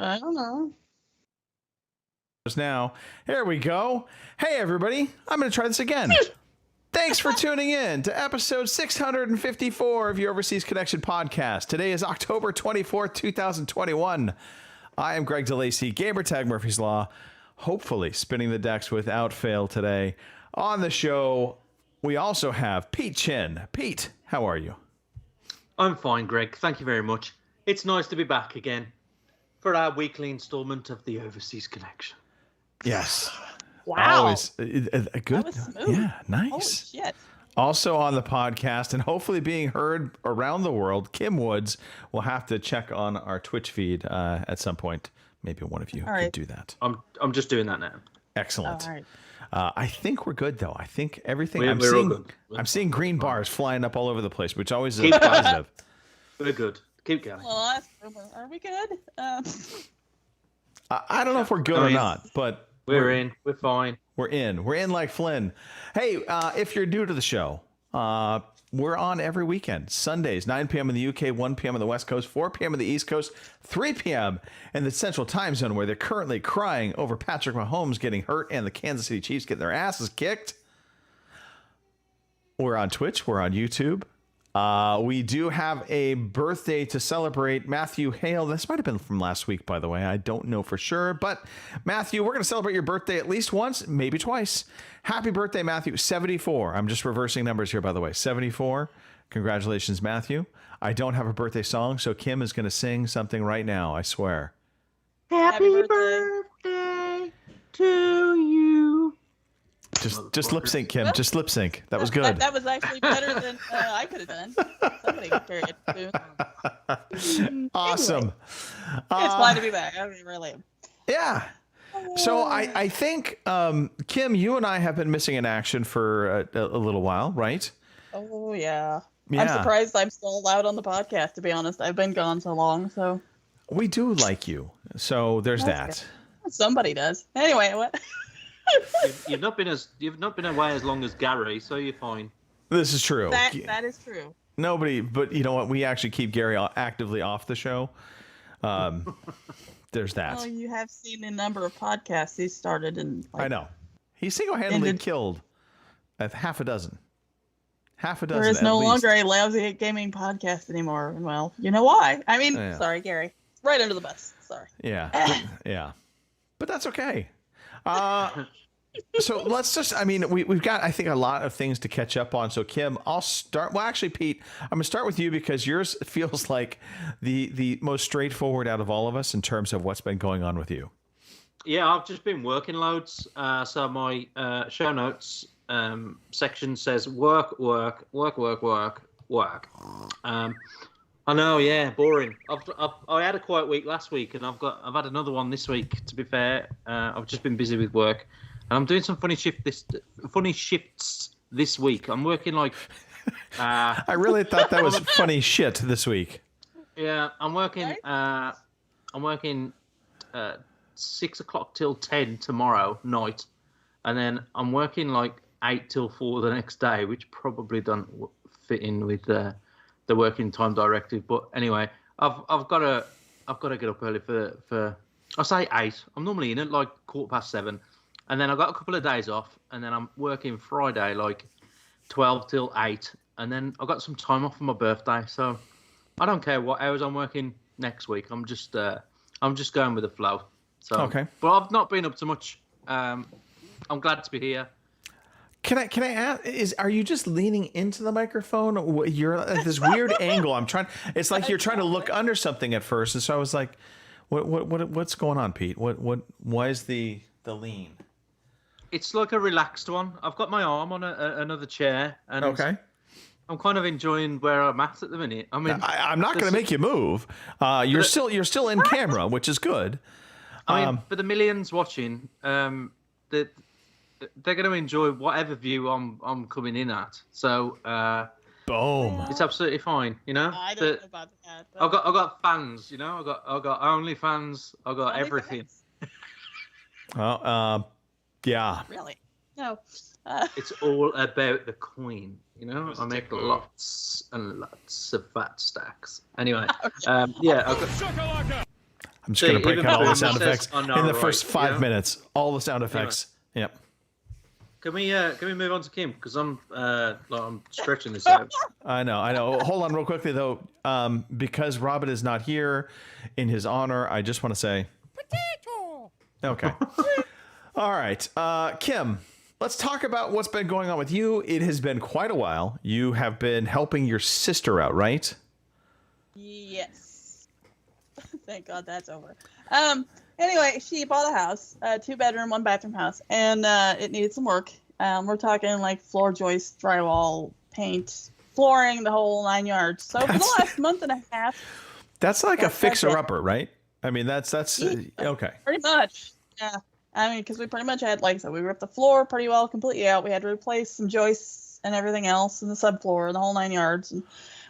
I don't know. Now, here we go. Hey, everybody. I'm going to try this again. Thanks for tuning in to episode 654 of your Overseas Connection podcast. Today is October 24th, 2021. I am Greg DeLacy, gamertag Murphy's Law, hopefully spinning the decks without fail today. On the show, we also have Pete Chin. Pete, how are you? I'm fine, Greg. Thank you very much. It's nice to be back again for our weekly installment of the Overseas Connection. Yes. Wow. Always good. That was smooth. Yeah, nice. Holy shit. Also on the podcast and hopefully being heard around the world, Kim Woods. Will have to check on our Twitch feed at some point. Maybe one of you could do that. I'm just doing that now. Excellent. All right. I think we're good though. I think everything. We're all good. I'm seeing green bars flying up all over the place, which always is positive. We're good. Keep going. Well, are we good? I don't know if we're good or not, but we're in. We're fine. We're in. We're in like Flynn. Hey, if you're new to the show, we're on every weekend. Sundays, 9 p.m. in the UK, 1 p.m. on the West Coast, 4 p.m. in the East Coast, 3 p.m. in the Central Time Zone, where they're currently crying over Patrick Mahomes getting hurt and the Kansas City Chiefs getting their asses kicked. We're on Twitch. We're on YouTube. We do have a birthday to celebrate. Matthew Hale. This might have been from last week, by the way. I don't know for sure. But Matthew, we're going to celebrate your birthday at least once, maybe twice. Happy birthday, Matthew. 74. I'm just reversing numbers here, by the way. 74. Congratulations, Matthew. I don't have a birthday song, so Kim is going to sing something right now, I swear. Happy birthday to you. Just lip sync, Kim. Just lip sync. That was good. That was actually better than I could have done. Somebody carried it. Awesome. Anyway, it's glad to be back. I mean, really. Yeah. So I think, Kim, you and I have been missing in action for a little while, right? Oh, yeah. Yeah. I'm surprised I'm still allowed on the podcast, to be honest. I've been gone so long, so. We do like you. So there's That's that. good. Somebody does. Anyway, what? You've not been away as long as Gary, so you're fine. This is true. That is true. Nobody, but you know what? We actually keep Gary actively off the show. There's that. Well, you have seen the number of podcasts he started and. I know. He single-handedly killed half a dozen. There is no longer a lousy gaming podcast anymore. Well, you know why. I mean, Sorry, Gary. Right under the bus. Sorry. Yeah. Yeah. But that's okay. So let's just, I mean, we've got, I think, a lot of things to catch up on. So Kim, I'll start. Well, actually, Pete, I'm going to start with you because yours feels like the most straightforward out of all of us in terms of what's been going on with you. Yeah, I've just been working loads. So my show notes section says work. I know, yeah, boring. I had a quiet week last week, and I've had another one this week. To be fair, I've just been busy with work, and I'm doing some funny shifts this week. I'm working like. I really thought that was funny shit this week. Yeah, I'm working. I'm working 6 o'clock till 10 tomorrow night, and then I'm working like 8 till 4 the next day, which probably don't fit in with the working time directive. But anyway, I've got to get up early for I say 8. I'm normally in at like 7:15, and then I've got a couple of days off, and then I'm working Friday like 12 till 8, and then I've got some time off for my birthday. So I don't care what hours I'm working next week. I'm just going with the flow. So okay. But I've not been up to much. I'm glad to be here. Can I ask? Are you just leaning into the microphone? You're at this weird angle. It's like you're trying to look under something at first, and so I was like, "What's going on, Pete? Why is the lean?" It's like a relaxed one. I've got my arm on another chair, and okay. I'm kind of enjoying where I'm at the minute. I mean, I'm not going to make you move. You're still in camera, which is good. I mean, for the millions watching, they're going to enjoy whatever view I'm coming in at. So, boom, it's absolutely fine. You know, I don't know about that. But... I got fans. You know, I got OnlyFans. I got everything. Well, yeah. Really? No. It's all about the coin. You know, I make lots and lots of fat stacks. Anyway, yeah. I'm just going to break out all the sound says, effects "Oh, no, in the right," first 5 minutes. All the sound effects. Yep. Can we move on to Kim? Because I'm stretching this out. I know. Hold on real quickly, though. Because Robin is not here, in his honor, I just want to say... Potato! Okay. All right. Kim, let's talk about what's been going on with you. It has been quite a while. You have been helping your sister out, right? Yes. Thank God that's over. Anyway, she bought a house, 2-bedroom, 1-bathroom house, and it needed some work. We're talking like floor joists, drywall, paint, flooring, the whole 9 yards. So for the last month and a half, that's like a fixer-upper, right? I mean, that's okay. Pretty much, yeah. I mean, because we pretty much had, like I said, we ripped the floor pretty well completely out. We had to replace some joists and everything else in the subfloor, the whole 9 yards. And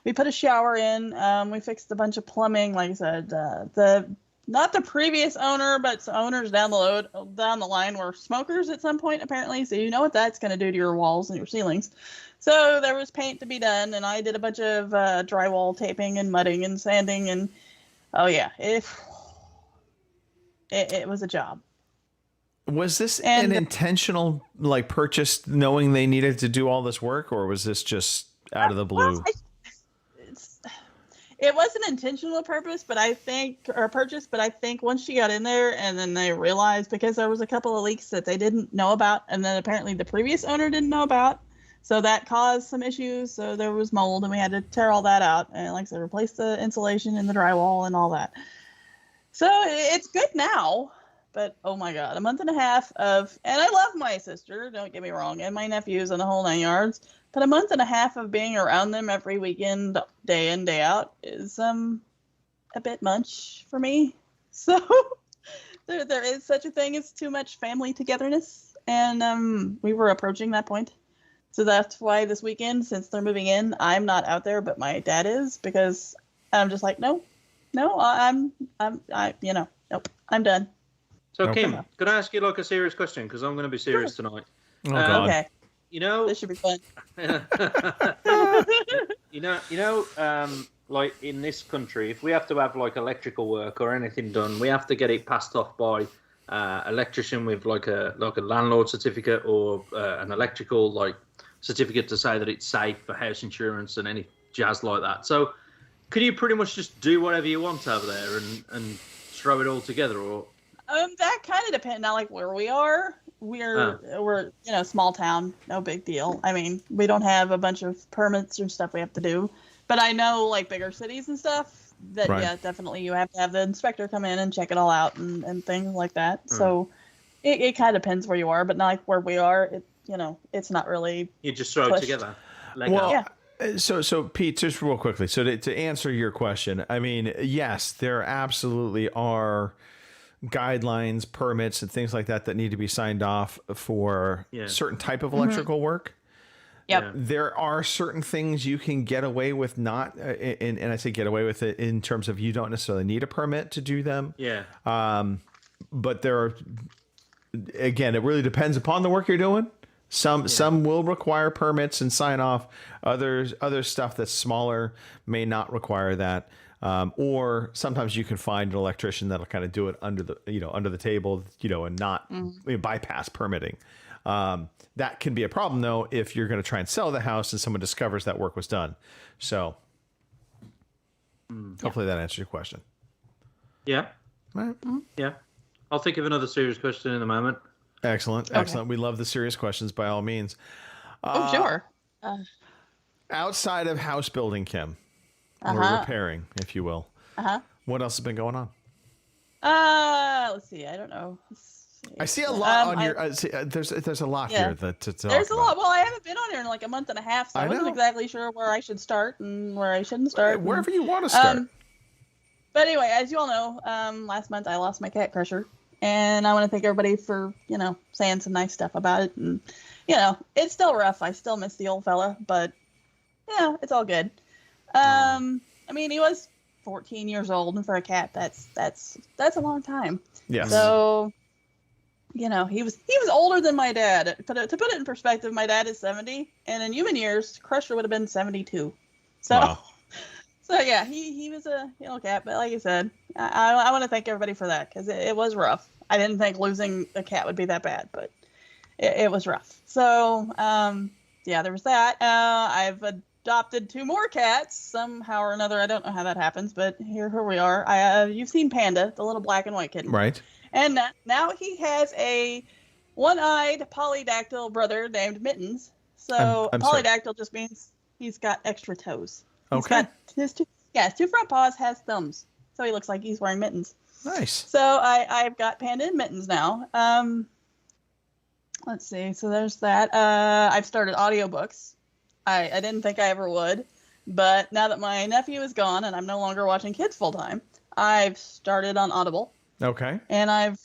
we put a shower in. We fixed a bunch of plumbing, like I said. Not the previous owner, but some owners down the line were smokers at some point, apparently. So you know what that's going to do to your walls and your ceilings. So there was paint to be done, and I did a bunch of drywall taping and mudding and sanding, and oh yeah, it was a job. Was this an intentional purchase, knowing they needed to do all this work, or was this just out of the blue? It was an intentional purchase, but I think once she got in there and then they realized, because there was a couple of leaks that they didn't know about, and then apparently the previous owner didn't know about, so that caused some issues. So there was mold, and we had to tear all that out and, like I said, replace the insulation and the drywall and all that. So it's good now, but oh my God, a month and a half of, and I love my sister, don't get me wrong, and my nephews and the whole 9 yards. But a month and a half of being around them every weekend, day in, day out, is a bit much for me. So there is such a thing as too much family togetherness, and we were approaching that point. So that's why this weekend, since they're moving in, I'm not out there, but my dad is, because I'm just like, nope, I'm done. So Kim, could I ask you a serious question? Because I'm going to be serious tonight. Oh God. Okay. This should be fun. Like in this country, if we have to have electrical work or anything done, we have to get it passed off by electrician with a landlord certificate or an electrical certificate to say that it's safe for house insurance and any jazz like that. So, can you pretty much just do whatever you want over there and throw it all together, or? That kind of depends. Now, where we are. We're small town, no big deal. I mean, we don't have a bunch of permits or stuff we have to do, but I know bigger cities and stuff that yeah, definitely you have to have the inspector come in and check it all out and things like that. So it kind of depends where you are, but not where we are. It's not really. You just throw it together. So Pete, just real quickly. So to answer your question, I mean, yes, there absolutely are guidelines, permits, and things like that need to be signed off for certain type of electrical work. Yep. There are certain things you can get away with not, and I say get away with it in terms of you don't necessarily need a permit to do them. Yeah. But there are, again, it really depends upon the work you're doing. Some will require permits and sign off. Other stuff that's smaller may not require that. Or sometimes you can find an electrician that'll kind of do it under the table, and not bypass permitting. That can be a problem though if you're going to try and sell the house and someone discovers that work was done. So hopefully that answers your question. Yeah. Right. Yeah. I'll think of another serious question in a moment. Excellent. Excellent. We love the serious questions by all means. Sure. Outside of house building, Kim. Or repairing, if you will. What else has been going on? Let's see. I don't know. I see a lot on your. There's a lot here that to talk There's a lot. about. Well, I haven't been on here in a month and a half, so I wasn't exactly sure where I should start and where I shouldn't start. Wherever you want to start. But anyway, as you all know, last month I lost my cat Crusher, and I want to thank everybody for saying some nice stuff about it. And it's still rough. I still miss the old fella, but it's all good. I mean, he was 14 years old, and for a cat, that's a long time. Yes. So, he was older than my dad. To put it in perspective, my dad is 70, and in human years, Crusher would have been 72. So, wow. So yeah, he was a cat, but like I said, I want to thank everybody for that because it was rough. I didn't think losing a cat would be that bad, but it was rough. So yeah, there was that. I've adopted 2 more cats somehow or another. I don't know how that happens, but here we are. You've seen Panda, the little black and white kitten, Right? And now he has a one-eyed polydactyl brother named Mittens. So I'm sorry. polydactyl just means he's got extra toes. He's Okay. got his 2 front paws has thumbs, so he looks like he's wearing mittens. Nice. So I've got Panda and Mittens now. Let's see. So there's that. I've started audiobooks. I didn't think I ever would, but now that my nephew is gone and I'm no longer watching kids full time, I've started on Audible. Okay. And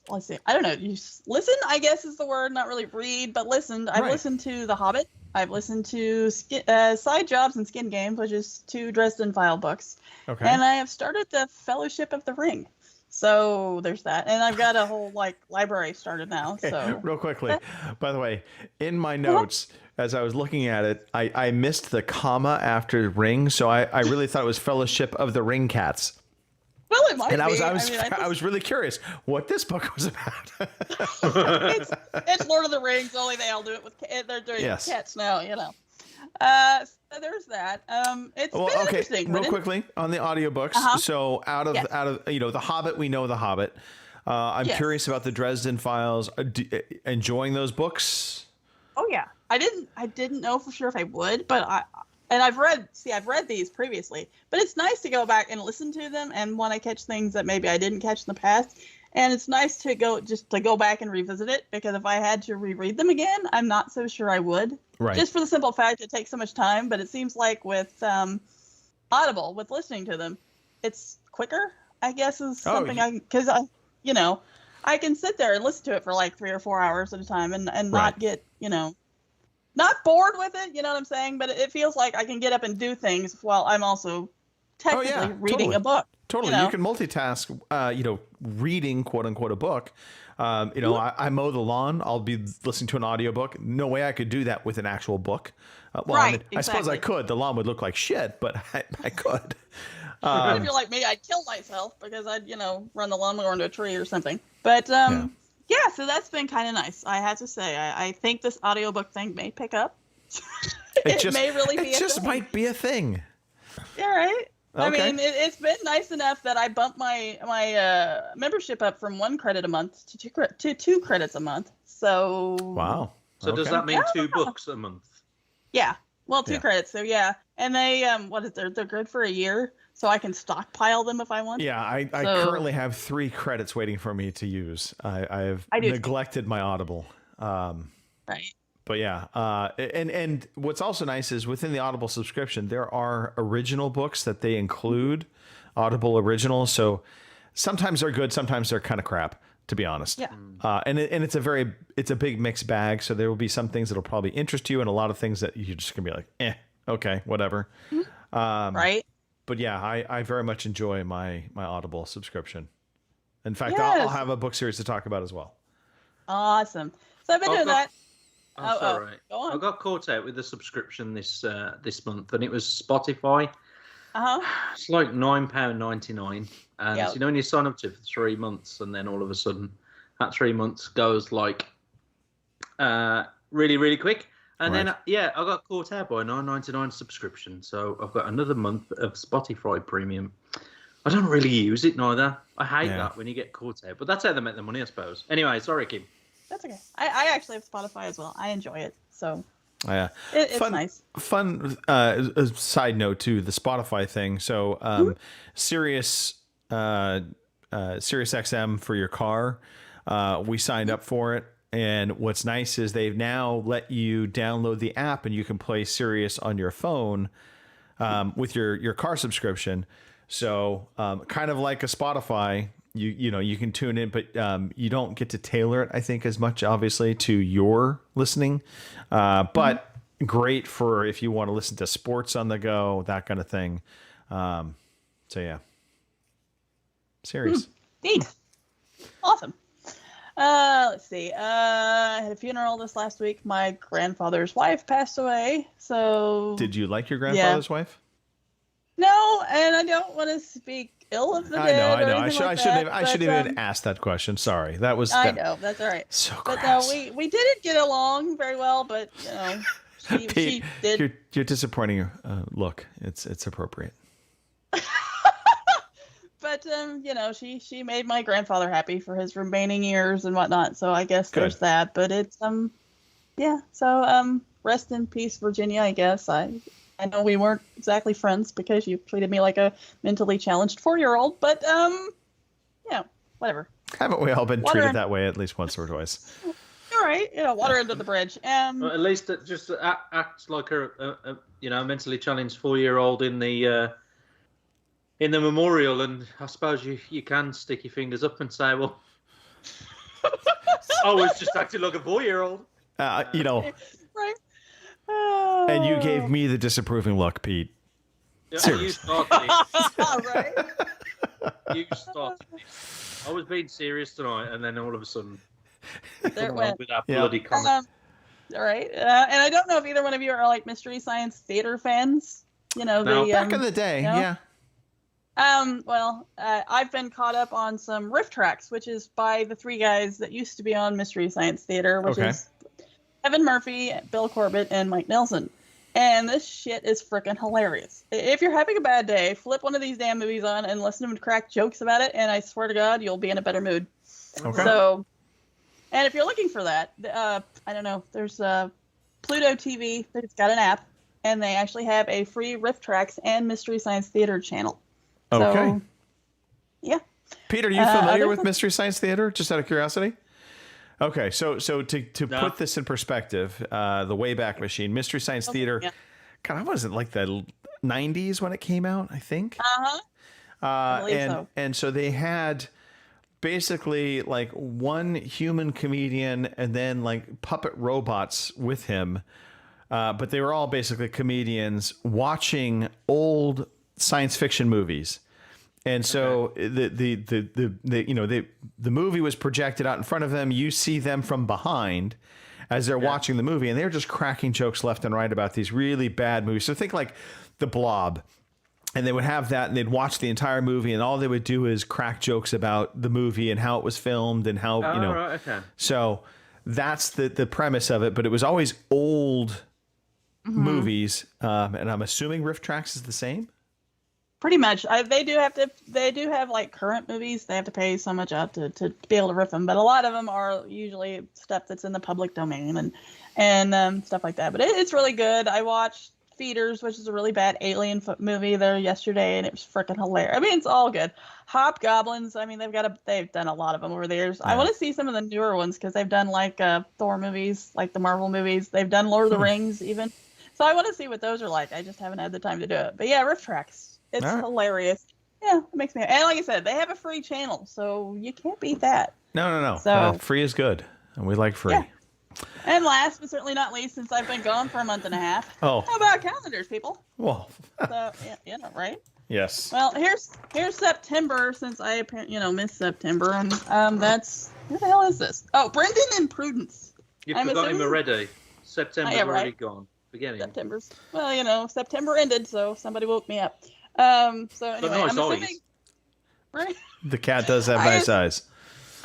let's see. I don't know. You listen, I guess is the word. Not really read, but listened. I've listened to The Hobbit. I've listened to Side Jobs and Skin Games, which is 2 Dresden File books. Okay. And I have started the Fellowship of the Ring. So there's that. And I've got a whole library started now. Okay, so real quickly, by the way, in my notes, as I was looking at it, I missed the comma after ring. So I really thought it was Fellowship of the Ring Cats. Well, it might And be. I was really curious what this book was about. It's Lord of the Rings. Only they all do it with they're doing cats now. So there's that. It's been interesting. Real quickly on the audiobooks. So out of The Hobbit, we know The Hobbit. I'm curious about the Dresden Files. Enjoying those books? Oh yeah, I didn't know for sure if I would, but I've read these previously, but it's nice to go back and listen to them and when I catch things that maybe I didn't catch in the past. And it's nice to go back and revisit it because if I had to reread them again, I'm not so sure I would. Right. Just for the simple fact it takes so much time, but it seems like with Audible, with listening to them, it's quicker, I guess is something I can sit there and listen to it for like 3 or 4 hours at a time and not get, not bored with it, you know what I'm saying? But it feels like I can get up and do things while I'm also technically reading a book. Totally. You can multitask, reading, quote unquote, a book. I mow the lawn. I'll be listening to an audiobook. No way I could do that with an actual book. I suppose I could. The lawn would look like shit, but I could. If you're like me, I'd kill myself because I'd, run the lawnmower into a tree or something. But, yeah, so that's been kind of nice. I have to say, I think this audiobook thing may pick up. It may really be a thing. It just might be a thing. Yeah, right? Okay. I mean, it's been nice enough that I bumped my membership up from 1 credit a month to 2 credits a month. So wow. So does that mean 2 books a month? Yeah. Well, 2 credits. So yeah, and they they're good for a year, so I can stockpile them if I want. Yeah, I currently have 3 credits waiting for me to use. I've neglected my Audible. Right. But yeah, and what's also nice is within the Audible subscription, there are original books that they include, Audible originals. So sometimes they're good, sometimes they're kind of crap, to be honest. Yeah. And it's a big mixed bag. So there will be some things that'll probably interest you, and a lot of things that you're just gonna be like, okay, whatever. Right. But yeah, I very much enjoy my Audible subscription. In fact, I'll have a book series to talk about as well. Awesome. So I've been doing that. Oh, sorry. Go on. I got caught out with the subscription this month, and it was Spotify. It's like £9.99, and you sign up to it for 3 months, and then all of a sudden, that 3 months goes like really, really quick. And then I got caught out by a $9.99 subscription, so I've got another month of Spotify Premium. I don't really use it neither. I hate that when you get caught out, but that's how they make the money, I suppose. Anyway, sorry, Kim. That's okay. I actually have Spotify as well. I enjoy it. So it's nice. Fun side note to the Spotify thing. So Sirius XM for your car, we signed up for it. And what's nice is they've now let you download the app and you can play Sirius on your phone with your car subscription. So kind of like a Spotify, you can tune in, but you don't get to tailor it, I think, as much, obviously, to your listening. But great for if you want to listen to sports on the go, that kind of thing. So, yeah. Serious. Neat. Awesome. Let's see. I had a funeral this last week. My grandfather's wife passed away. So. Did you like your grandfather's wife? No, and I don't want to speak ill of the dead. I know. I shouldn't have even asked that question. Sorry. That was. I know, that's all right. So but gross. no, we didn't get along very well. But she did. You're disappointing. Look, it's appropriate. But she made my grandfather happy for his remaining years and whatnot. So I guess there's that. But it's yeah. So rest in peace, Virginia. I guess I know we weren't exactly friends because you treated me like a mentally challenged 4-year-old. But whatever. Haven't we all been treated that way at least once or twice? All right, water under the bridge. Well, at least just act like a mentally challenged 4-year-old in the memorial, and I suppose you can stick your fingers up and say, well, I was just acting like a 4-year-old. Right. And you gave me the disapproving look, Pete. Yeah, you started it. Right. You started it. I was being serious tonight, and then all of a sudden, there it went with that bloody comment. All right, and I don't know if either one of you are like Mystery Science Theater fans. No. Back in the day, yeah. Well, I've been caught up on some riff tracks, which is by the 3 guys that used to be on Mystery Science Theater, which is Evan Murphy, Bill Corbett, and Mike Nelson. And this shit is freaking hilarious. If you're having a bad day, flip one of these damn movies on and listen to them crack jokes about it, and I swear to God, you'll be in a better mood. Okay. So, and if you're looking for that, I don't know, there's Pluto TV. It's got an app, and they actually have a free riff tracks and Mystery Science Theater channel. Okay. So, yeah. Peter, are you familiar with Mystery Science Theater? Just out of curiosity. Okay, so to put this in perspective, the Wayback Machine, Mystery Science Theater, God, I was it like the 90s when it came out, I think. I believe so. And so they had basically like one human comedian and then like puppet robots with him, but they were all basically comedians watching old science fiction movies. And so the movie was projected out in front of them. You see them from behind as they're watching the movie, and they're just cracking jokes left and right about these really bad movies. So think like The Blob, and they would have that, and they'd watch the entire movie, and all they would do is crack jokes about the movie and how it was filmed and how Right, okay. So that's the premise of it. But it was always old movies, and I'm assuming Riff Tracks is the same. Pretty much. They do have like current movies. They have to pay so much out to be able to riff them. But a lot of them are usually stuff that's in the public domain and stuff like that. But it's really good. I watched Feeders, which is a really bad alien movie there yesterday, and it was freaking hilarious. I mean, it's all good. Hobgoblins. I mean, they've done a lot of them over the years. Yeah. I want to see some of the newer ones because they've done like Thor movies, like the Marvel movies. They've done Lord of the Rings even. So I want to see what those are like. I just haven't had the time to do it. But yeah, Riff Tracks. It's hilarious. Yeah, it makes me. And like I said, they have a free channel, so you can't beat that. No. So free is good, and we like free. Yeah. And last but certainly not least, since I've been gone for a month and a half, how about calendars, people? Well, so yeah, right. Yes. Well, here's September, since I apparently missed September, and that's who the hell is this? Oh, Brendan and Prudence. You forgot him already. September's already gone. Forget him. September ended, so somebody woke me up. So anyway, nice I'm assuming, right? The cat does have nice eyes.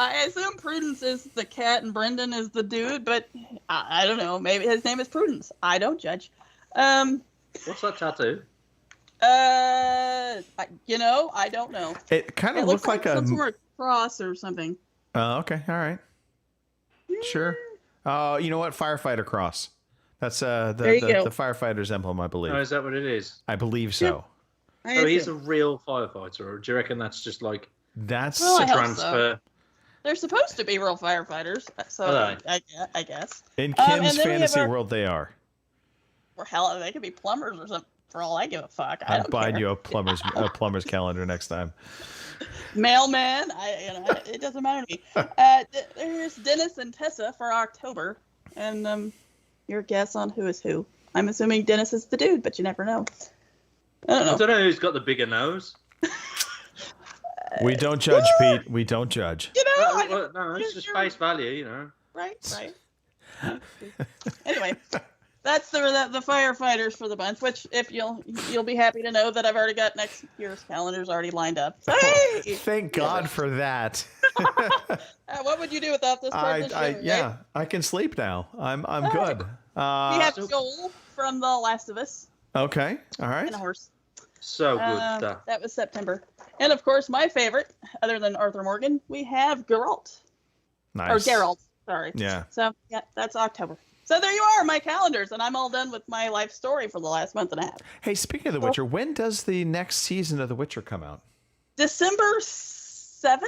I assume Prudence is the cat and Brendan is the dude, but I don't know. Maybe his name is Prudence. I don't judge. What's that tattoo? I don't know. It kind of looks like some sort of cross or something. Okay, all right, sure. You know what? Firefighter cross. That's the firefighter's emblem, I believe. Oh, is that what it is? I believe so. Yeah. So he's a real firefighter, or do you reckon that's just like that's a transfer? So. They're supposed to be real firefighters, so I guess. In Kim's fantasy world, they are. Or hell, they could be plumbers or something. For all I give a fuck, I'll buy you a plumber's calendar next time. Mailman, it doesn't matter to me. There's Dennis and Tessa for October, and your guess on who is who. I'm assuming Dennis is the dude, but you never know. I don't know who's got the bigger nose. We don't judge, Pete. We don't judge. No, it's just face value, Right. Anyway, That's the firefighters for the bunch. Which, if you'll be happy to know that I've already got next year's calendars already lined up. So, hey! Thank God for that. What would you do without this part of the show? Yeah, I can sleep now. I'm good. We have Joel from The Last of Us. Okay, all right. And a horse. So good stuff. That was September. And of course, my favorite, other than Arthur Morgan, we have Geralt. Nice. Or Geralt, sorry. Yeah. So, yeah, that's October. So there you are, my calendars, and I'm all done with my life story for the last month and a half. Hey, speaking of The Witcher, when does the next season of The Witcher come out? December 7th,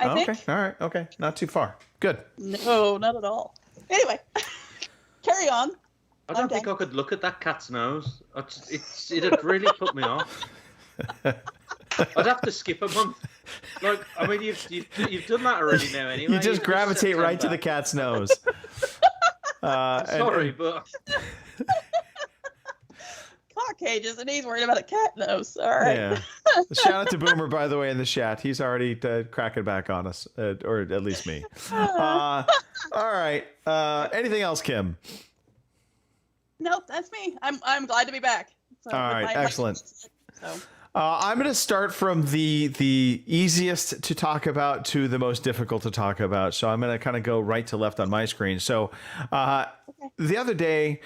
I think. Okay, all right, okay. Not too far. Good. No, not at all. Anyway, carry on. I don't think I could look at that cat's nose. It'd really put me off. I'd have to skip a month. Like, I mean, you've done that already now anyway. You just gravitate right to the cat's nose. Sorry, but clock cages, and he's worried about a cat nose. All right. Yeah. Shout out to Boomer, by the way, in the chat. He's already cracking back on us, or at least me. All right. Anything else, Kim? No, that's me. I'm glad to be back. So, all right, excellent. So. I'm going to start from the easiest to talk about to the most difficult to talk about. So I'm going to kind of go right to left on my screen. So the other day,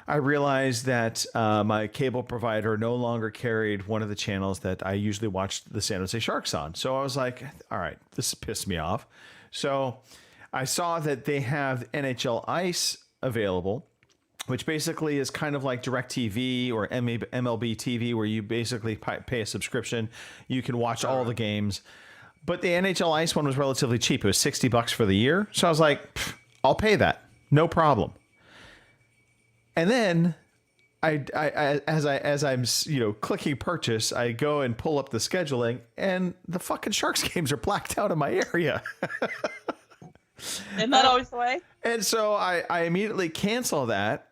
I realized that my cable provider no longer carried one of the channels that I usually watched the San Jose Sharks on. So I was like, all right, this pissed me off. So I saw that they have NHL Ice available, which basically is kind of like DirecTV or MLB TV, where you basically pay a subscription. You can watch all the games. But the NHL Ice one was relatively cheap. It was $60 for the year. So I was like, I'll pay that. No problem. And then as I'm clicking purchase, I go and pull up the scheduling, and the fucking Sharks games are blacked out in my area. Isn't that always the way? And so I immediately cancel that.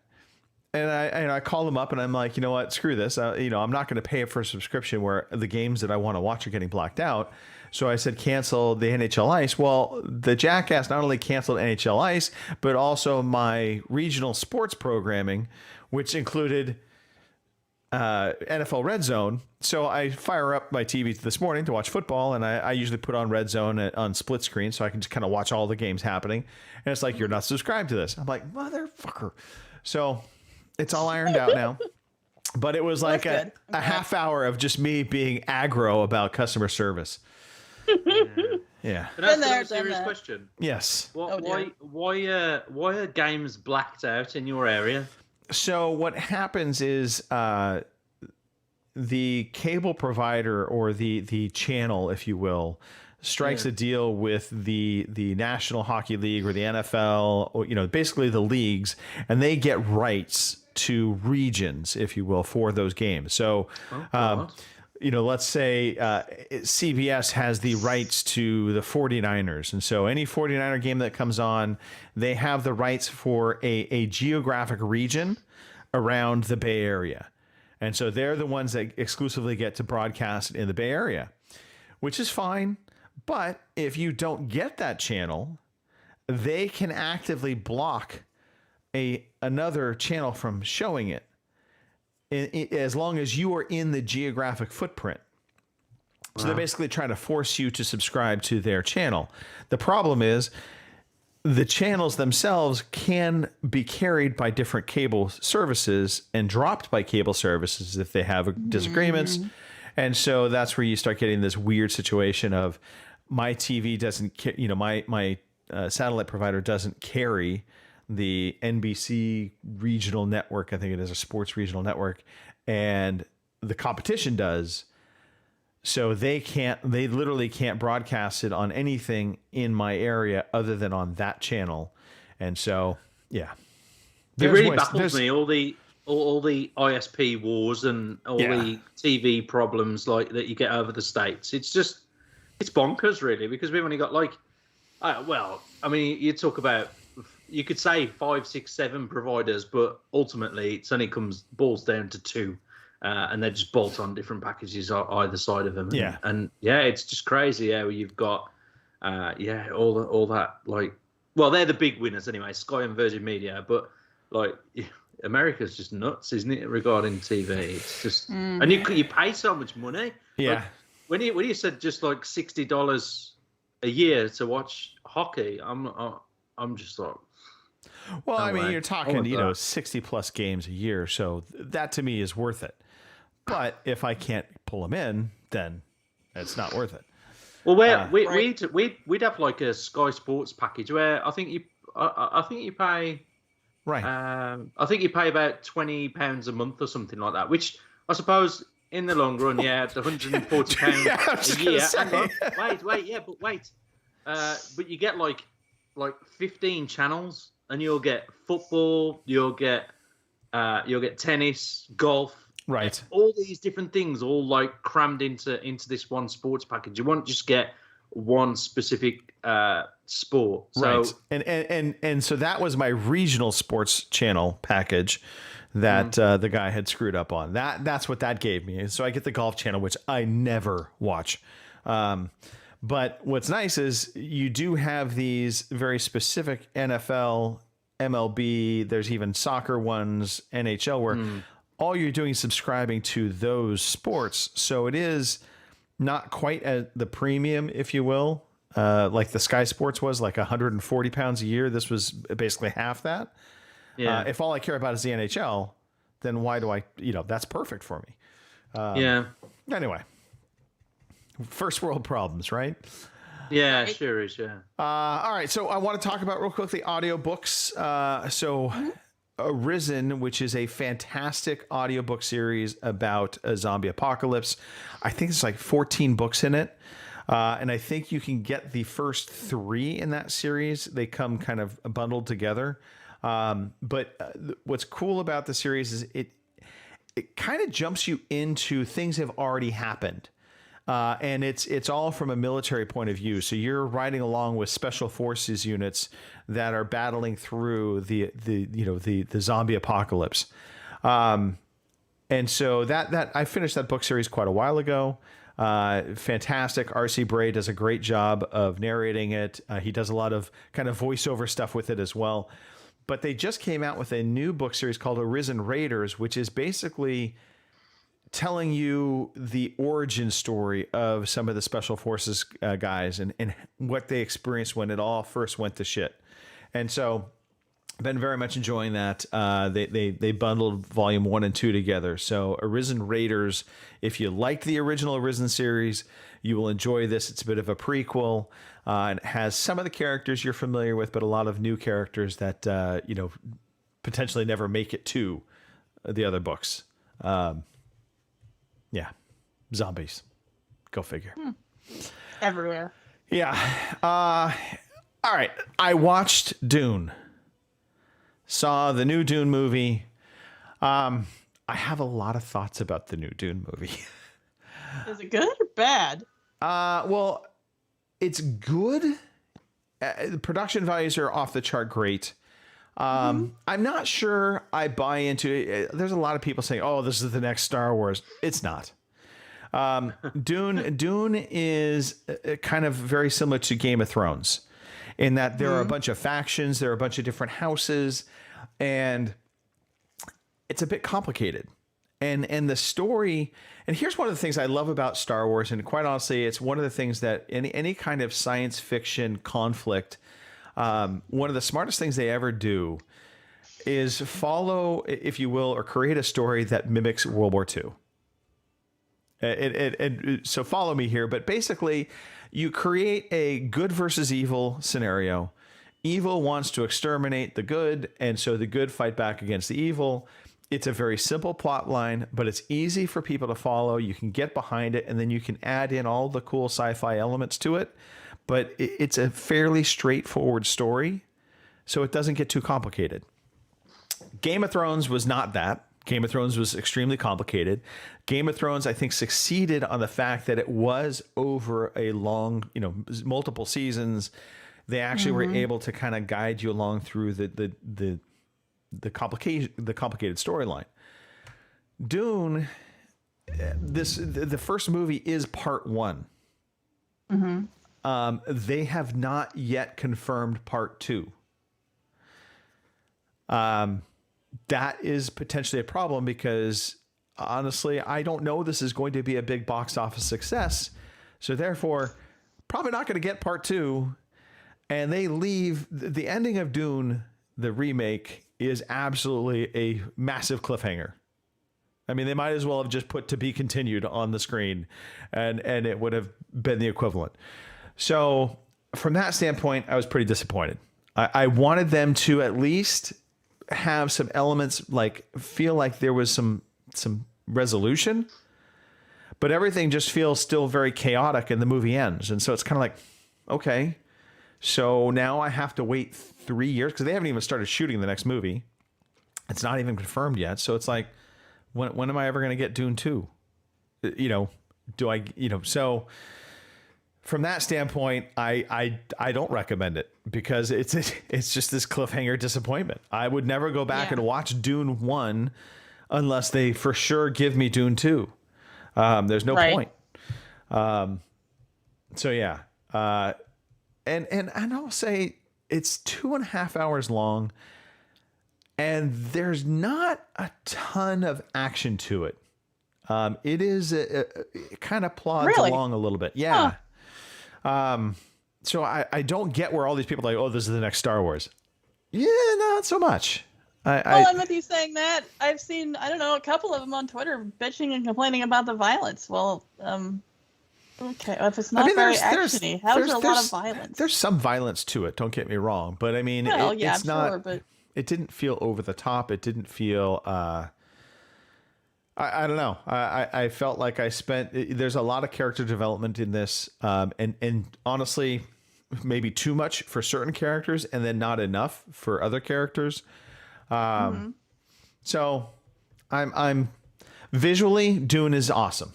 And I call them up and I'm like, you know what, screw this. I'm not going to pay for a subscription where the games that I want to watch are getting blacked out. So I said, cancel the NHL Ice. Well, the jackass not only canceled NHL Ice, but also my regional sports programming, which included NFL Red Zone. So I fire up my TV this morning to watch football, and I usually put on Red Zone on split screen so I can just kind of watch all the games happening. And it's like, you're not subscribed to this. I'm like, motherfucker. So it's all ironed out now. But it was like a half hour of just me being aggro about customer service. Yeah. Can I ask a serious question? Yes. Why are games blacked out in your area? So what happens is the cable provider, or the channel, if you will, strikes a deal with the National Hockey League or the NFL, or basically the leagues, and they get rights to regions, if you will, for those games. So let's say CBS has the rights to the 49ers. And so any 49er game that comes on, they have the rights for a geographic region around the Bay Area. And so they're the ones that exclusively get to broadcast in the Bay Area, which is fine. But if you don't get that channel, they can actively block another channel from showing it, as long as you are in the geographic footprint. So they're basically trying to force you to subscribe to their channel. The problem is the channels themselves can be carried by different cable services and dropped by cable services if they have disagreements. And so that's where you start getting this weird situation of my TV doesn't, my satellite provider doesn't carry the NBC regional network. I think it is a sports regional network, and the competition does. So they literally can't broadcast it on anything in my area other than on that channel. And so, yeah. It really baffles me, all the ISP wars and all the TV problems like that you get over the States. It's bonkers, really, because we've only got you talk about, you could say 5, 6, 7 providers, but ultimately it's only boils down to 2. And they just bolt on different packages either side of them. And it's just crazy how you've got, all that, they're the big winners anyway, Sky and Virgin Media. But America's just nuts, isn't it? Regarding TV, it's just, and you pay so much money. Yeah. Like, when you said just like $60 a year to watch hockey, I'm just like. Well, no I mean, way. you're talking, 60 plus games a year, so that to me is worth it. But if I can't pull them in, then it's not worth it. Well, we'd have like a Sky Sports package where I think you pay. Right. I think you pay about £20 a month or something like that, which I suppose in the long run, it's £140 a year. Hang on. Wait. But you get like 15 channels, and you'll get football, you'll get tennis, golf, right? All these different things, all like crammed into this one sports package. You won't just get one specific sport, so, right? And so that was my regional sports channel package that the guy had screwed up on. That's what that gave me. So I get the golf channel, which I never watch. But what's nice is you do have these very specific NFL, MLB, there's even soccer ones, NHL, where all you're doing is subscribing to those sports. So it is not quite at the premium, if you will, like the Sky Sports was, like £140 a year. This was basically half that. Yeah. If all I care about is the NHL, then why do I, that's perfect for me. Yeah. Anyway. First world problems, right? Yeah, sure is, yeah. All right, so I want to talk about real quickly audiobooks. Arisen, which is a fantastic audiobook series about a zombie apocalypse. I think it's like 14 books in it. And I think you can get the first 3 in that series. They come kind of bundled together. But what's cool about the series is it kind of jumps you into things that have already happened. And it's all from a military point of view. So you're riding along with special forces units that are battling through the zombie apocalypse. And so that I finished that book series quite a while ago. Fantastic. R.C. Bray does a great job of narrating it. He does a lot of kind of voiceover stuff with it as well. But they just came out with a new book series called Arisen Raiders, which is basically telling you the origin story of some of the special forces guys and what they experienced when it all first went to shit. And so I've been very much enjoying that. They bundled volume 1 and 2 together. So Arisen Raiders, if you liked the original Arisen series, you will enjoy this. It's a bit of a prequel. And it has some of the characters you're familiar with, but a lot of new characters that, potentially never make it to the other books. Yeah. Zombies. Go figure. Everywhere. Yeah. All right. I watched Dune. Saw the new Dune movie. I have a lot of thoughts about the new Dune movie. Is it good or bad? Well, it's good. The production values are off the chart great. I'm not sure I buy into it. There's a lot of people saying, "Oh, this is the next Star Wars." It's not. Dune is kind of very similar to Game of Thrones in that there are a bunch of factions, there are a bunch of different houses, and it's a bit complicated. And the story, and here's one of the things I love about Star Wars, and quite honestly, it's one of the things that any kind of science fiction conflict, one of the smartest things they ever do is follow, if you will, or create a story that mimics World War II. So follow me here, but basically you create a good versus evil scenario. Evil wants to exterminate the good, and so the good fight back against the evil. It's a very simple plot line, but it's easy for people to follow. You can get behind it, and then you can add in all the cool sci-fi elements to it. But it's a fairly straightforward story, so it doesn't get too complicated. Game of Thrones was not that. Game of Thrones was extremely complicated. Game of Thrones, I think, succeeded on the fact that it was over a long, multiple seasons. They actually were able to kind of guide you along through the complicated storyline. Dune, the first movie is part 1. They have not yet confirmed part 2. that is potentially a problem because honestly, I don't know this is going to be a big box office success. So therefore, probably not going to get part 2. And they leave the ending of Dune, the remake, is absolutely a massive cliffhanger. I mean, they might as well have just put "to be continued" on the screen and it would have been the equivalent. So from that standpoint, I was pretty disappointed. I wanted them to at least have some elements, like feel like there was some resolution, but everything just feels still very chaotic and the movie ends. And so it's kind of like, okay, so now I have to wait 3 years because they haven't even started shooting the next movie. It's not even confirmed yet. So it's like, when am I ever going to get Dune 2? So from that standpoint, I don't recommend it because it's just this cliffhanger disappointment. I would never go back and watch Dune 1 unless they for sure give me Dune 2. There's no point. So yeah. And I'll say it's 2.5 hours long and there's not a ton of action to it. It is, it kind of plods along a little bit. Yeah. Huh. So I don't get where all these people are like, oh, this is the next Star Wars. Yeah, not so much. And with you saying that, I've seen, I don't know, a couple of them on Twitter bitching and complaining about the violence. Well, okay, if it's not very actiony, how's there a lot of violence? There's some violence to it, don't get me wrong. But I mean, it's not, sure, but it didn't feel over the top. It didn't feel, I don't know. I felt like there's a lot of character development in this. And honestly, maybe too much for certain characters and then not enough for other characters. So I'm visually, Dune is awesome.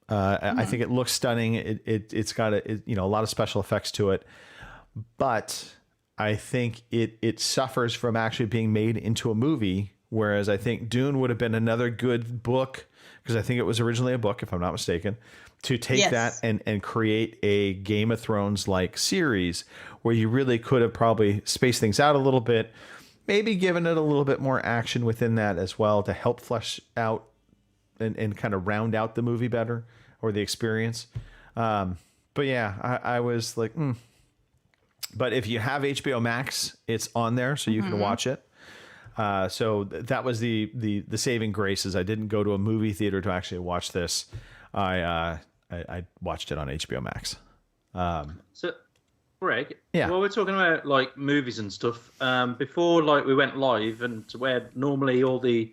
I think it looks stunning. It's got a lot of special effects to it, but I think it suffers from actually being made into a movie. Whereas I think Dune would have been another good book, because I think it was originally a book, if I'm not mistaken, to take that and create a Game of Thrones like series where you really could have probably spaced things out a little bit, maybe given it a little bit more action within that as well to help flesh out and kind of round out the movie better or the experience. But yeah, I was like, But if you have HBO Max, it's on there, so you can watch it. So that was the saving grace is I didn't go to a movie theater to actually watch this. I watched it on HBO Max. So, Greg, yeah. While we're talking about like movies and stuff, before like we went live and to where normally all the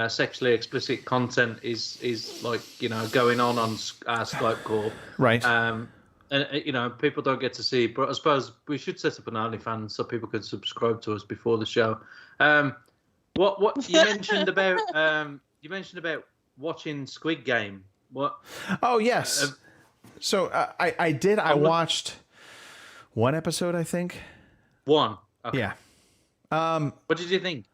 sexually explicit content is like going on our Skype call, right? And people don't get to see, but I suppose we should set up an OnlyFans so people could subscribe to us before the show. What you mentioned about watching Squid Game. What? Oh yes. So I did. I watched one episode, I think. One. Okay. Yeah. What did you think?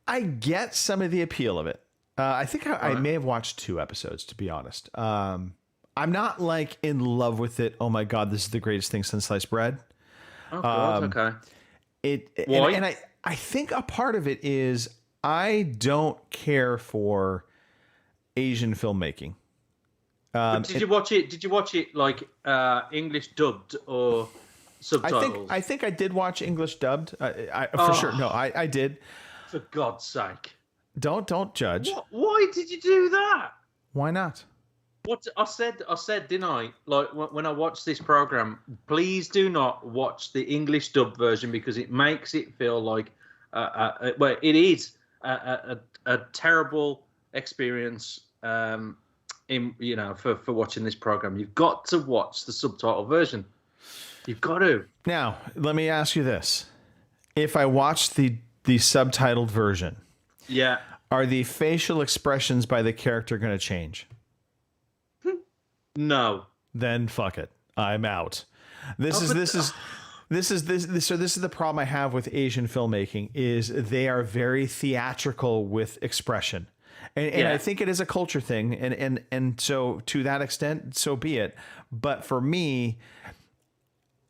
I get some of the appeal of it. I think I may have watched 2 episodes, to be honest. I'm not like in love with it. Oh my God, this is the greatest thing since sliced bread. Oh God, okay. Why? And I think a part of it is I don't care for Asian filmmaking. Did you watch it? Did you watch it like English dubbed or subtitles? I think I did watch English dubbed. For sure. No, I did. For God's sake! Don't judge. Why did you do that? Why not? What I said, didn't I? Like when I watched this program, please do not watch the English dub version because it makes it feel like, well, it is a terrible experience. For watching this program, you've got to watch the subtitle version. You've got to. Now, let me ask you this: if I watch the subtitled version, are the facial expressions by the character going to change? No. Then fuck it. I'm out. This is the problem I have with Asian filmmaking is they are very theatrical with expression. And I think it is a culture thing. And so to that extent, so be it. But for me,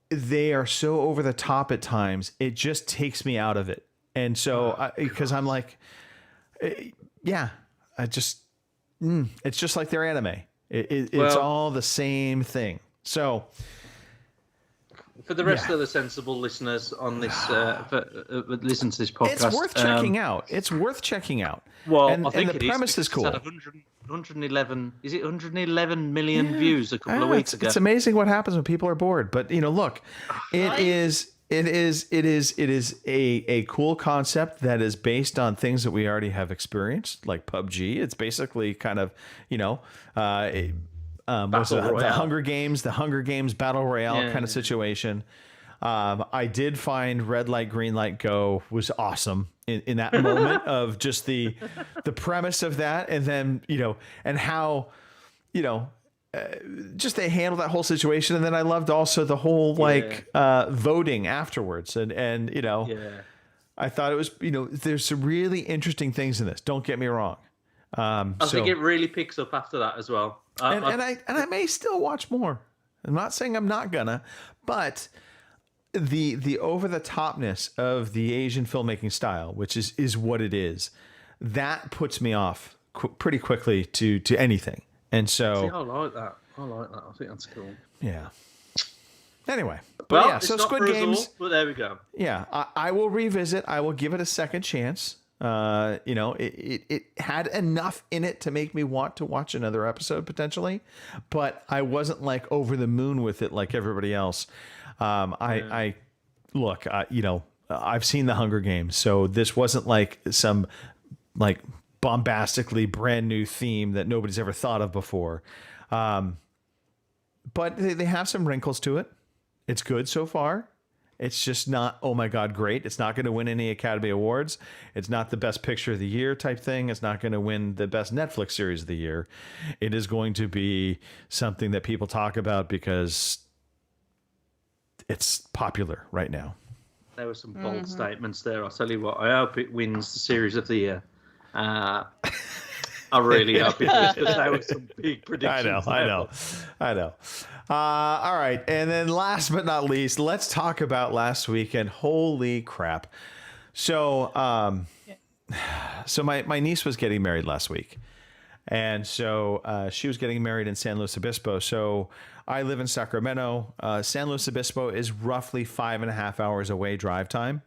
they are so over the top at times, it just takes me out of it. And so, because I'm like, yeah, it's just like their anime. It's all the same thing. So, for the rest of the sensible listeners on this, listen to this podcast, it's worth checking out. It's worth checking out. Well, and, I think the premise is cool. It's had 111. Is it 111 million views a couple of weeks ago? It's amazing what happens when people are bored. But look, it is a cool concept that is based on things that we already have experienced, like PUBG. It's basically kind of the Hunger Games Battle Royale kind of situation. I did find Red Light, Green Light, Go was awesome in that moment of just the premise of that, and then and how just they handled that whole situation. And then I loved also the whole voting afterwards, and I thought it was there's some really interesting things in this. Don't get me wrong. I think it really picks up after that as well. And I may still watch more. I'm not saying I'm not gonna, but the over the topness of the Asian filmmaking style, which is what it is, that puts me off pretty quickly to anything. And so I like that. I think that's cool. Yeah. Anyway, but so Squid Games. All, but there we go. Yeah, I will revisit. I will give it a second chance. It had enough in it to make me want to watch another episode potentially, but I wasn't like over the moon with it like everybody else. I've seen the Hunger Games, so this wasn't like some like bombastically brand new theme that nobody's ever thought of before. But they have some wrinkles to it. It's good so far. It's just not, oh my God, great. It's not going to win any Academy Awards. It's not the best picture of the year type thing. It's not going to win the best Netflix series of the year. It is going to be something that people talk about because it's popular right now. There were some bold statements there. I'll tell you what, I hope it wins the series of the year. I really hope it does, because there were some big predictions. I know. All right. And then last but not least, let's talk about last weekend. Holy crap. So, my niece was getting married last week. And so she was getting married in San Luis Obispo. So I live in Sacramento. San Luis Obispo is roughly 5.5 hours away drive time.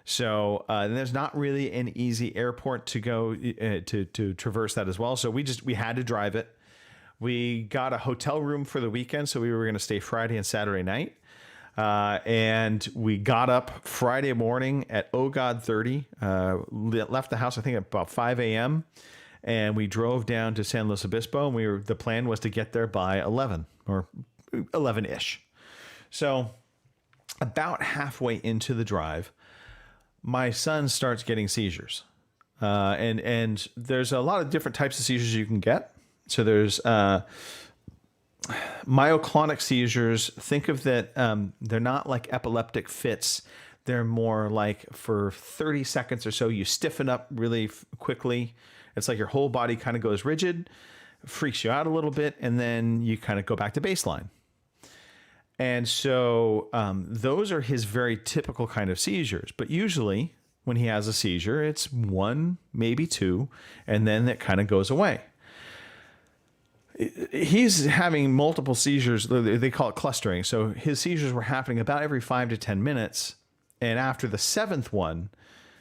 So there's not really an easy airport to go to traverse that as well. So we had to drive it. We got a hotel room for the weekend, so we were going to stay Friday and Saturday night. And we got up Friday morning at 30. Left the house I think at about 5 a.m. and we drove down to San Luis Obispo. And the plan was to get there by 11 or 11-ish. So about halfway into the drive, my son starts getting seizures. And there's a lot of different types of seizures you can get. So there's myoclonic seizures. Think of that. They're not like epileptic fits. They're more like for 30 seconds or so, you stiffen up really quickly. It's like your whole body kind of goes rigid, freaks you out a little bit, and then you kind of go back to baseline. And so those are his very typical kind of seizures. But usually when he has a seizure, it's 1, maybe 2, and then it kind of goes away. He's having multiple seizures. They call it clustering. So his seizures were happening about every 5 to 10 minutes. And after the 7th one,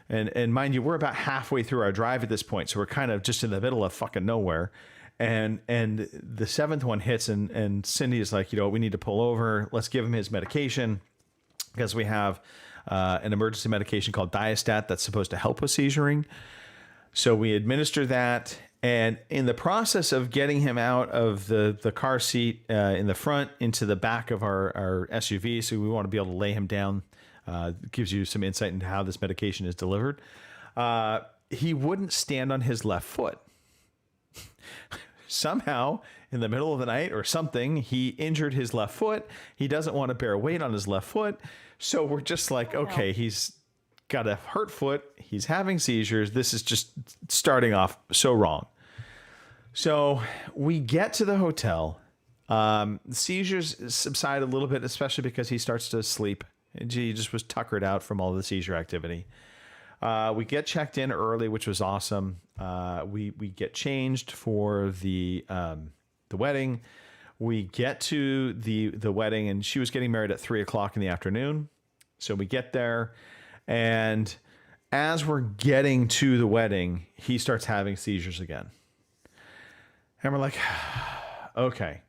and mind you, we're about halfway through our drive at this point. So we're kind of just in the middle of fucking nowhere. And the 7th one hits, and Cindy is like, we need to pull over. Let's give him his medication, because we have an emergency medication called Diastat that's supposed to help with seizuring. So we administer that. And in the process of getting him out of the car seat in the front into the back of our SUV, so we want to be able to lay him down, gives you some insight into how this medication is delivered. He wouldn't stand on his left foot. Somehow, in the middle of the night or something, he injured his left foot. He doesn't want to bear weight on his left foot. So we're just like, okay, he's got a hurt foot. He's having seizures. This is just starting off so wrong. So we get to the hotel. Seizures subside a little bit, especially because he starts to sleep. He just was tuckered out from all the seizure activity. We get checked in early, which was awesome. We get changed for the wedding. We get to the wedding, and she was getting married at 3:00 in the afternoon. So we get there, and as we're getting to the wedding, he starts having seizures again. And we're like, okay.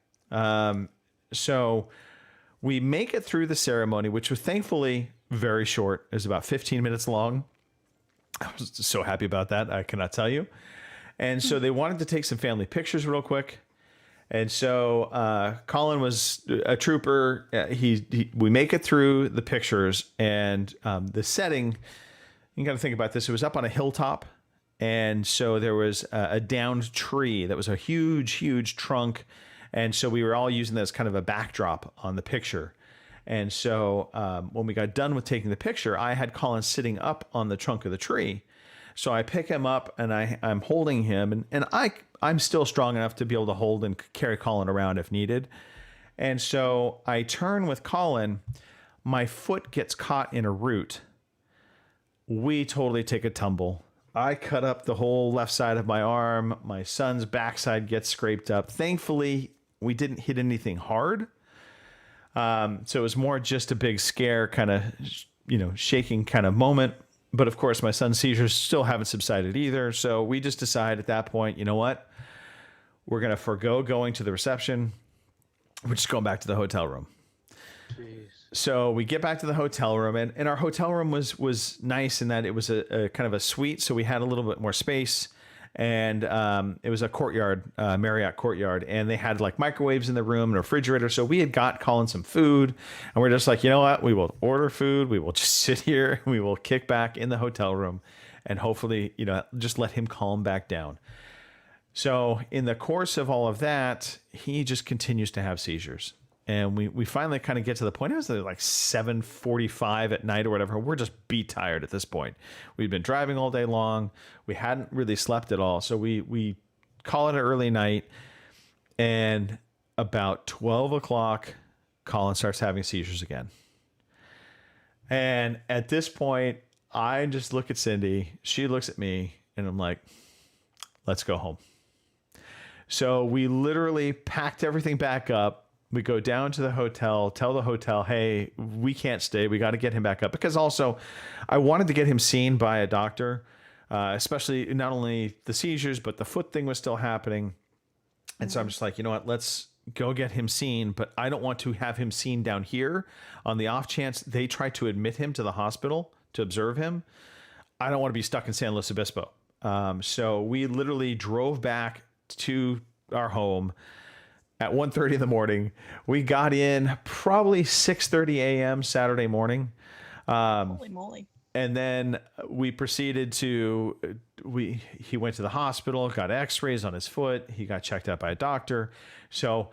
So we make it through the ceremony, which was thankfully very short. It was about 15 minutes long. I was so happy about that. I cannot tell you. And so they wanted to take some family pictures real quick. And so Colin was a trooper. We make it through the pictures, and the setting, you got to think about this. It was up on a hilltop. And so there was a downed tree that was a huge, huge trunk. And so we were all using that as kind of a backdrop on the picture. And so when we got done with taking the picture, I had Colin sitting up on the trunk of the tree. So I pick him up, and I'm holding him, and I'm still strong enough to be able to hold and carry Colin around if needed. And so I turn with Colin. My foot gets caught in a root. We totally take a tumble. I cut up the whole left side of my arm. My son's backside gets scraped up. Thankfully, we didn't hit anything hard. So it was more just a big scare, kind of, shaking kind of moment. But of course, my son's seizures still haven't subsided either. So we just decided at that point, you know what? We're going to forego going to the reception. We're just going back to the hotel room. Jeez. So we get back to the hotel room, and our hotel room was nice in that it was a kind of a suite. So we had a little bit more space, and it was a courtyard, Marriott courtyard, and they had like microwaves in the room and a refrigerator. So we had got Colin some food, and we're just like, you know what? We will order food. We will just sit here. We will kick back in the hotel room, and hopefully, just let him calm back down. So in the course of all of that, he just continues to have seizures. And we finally kind of get to the point. It was like 7:45 at night or whatever. We're just beat tired at this point. We'd been driving all day long. We hadn't really slept at all. So we call it an early night. And about 12 o'clock, Colin starts having seizures again. And at this point, I just look at Cindy. She looks at me, and I'm like, let's go home. So we literally packed everything back up. We go down to the hotel, tell the hotel, hey, we can't stay. We got to get him back up. Because also, I wanted to get him seen by a doctor, especially not only the seizures, but the foot thing was still happening. And so I'm just like, you know what, let's go get him seen. But I don't want to have him seen down here on the off chance they try to admit him to the hospital to observe him. I don't want to be stuck in San Luis Obispo. So we literally drove back to our home at 1:30 in the morning. We got in probably 6:30 a.m. Saturday morning. Holy moly. And then we proceeded to, he went to the hospital, got x-rays on his foot. He got checked out by a doctor. So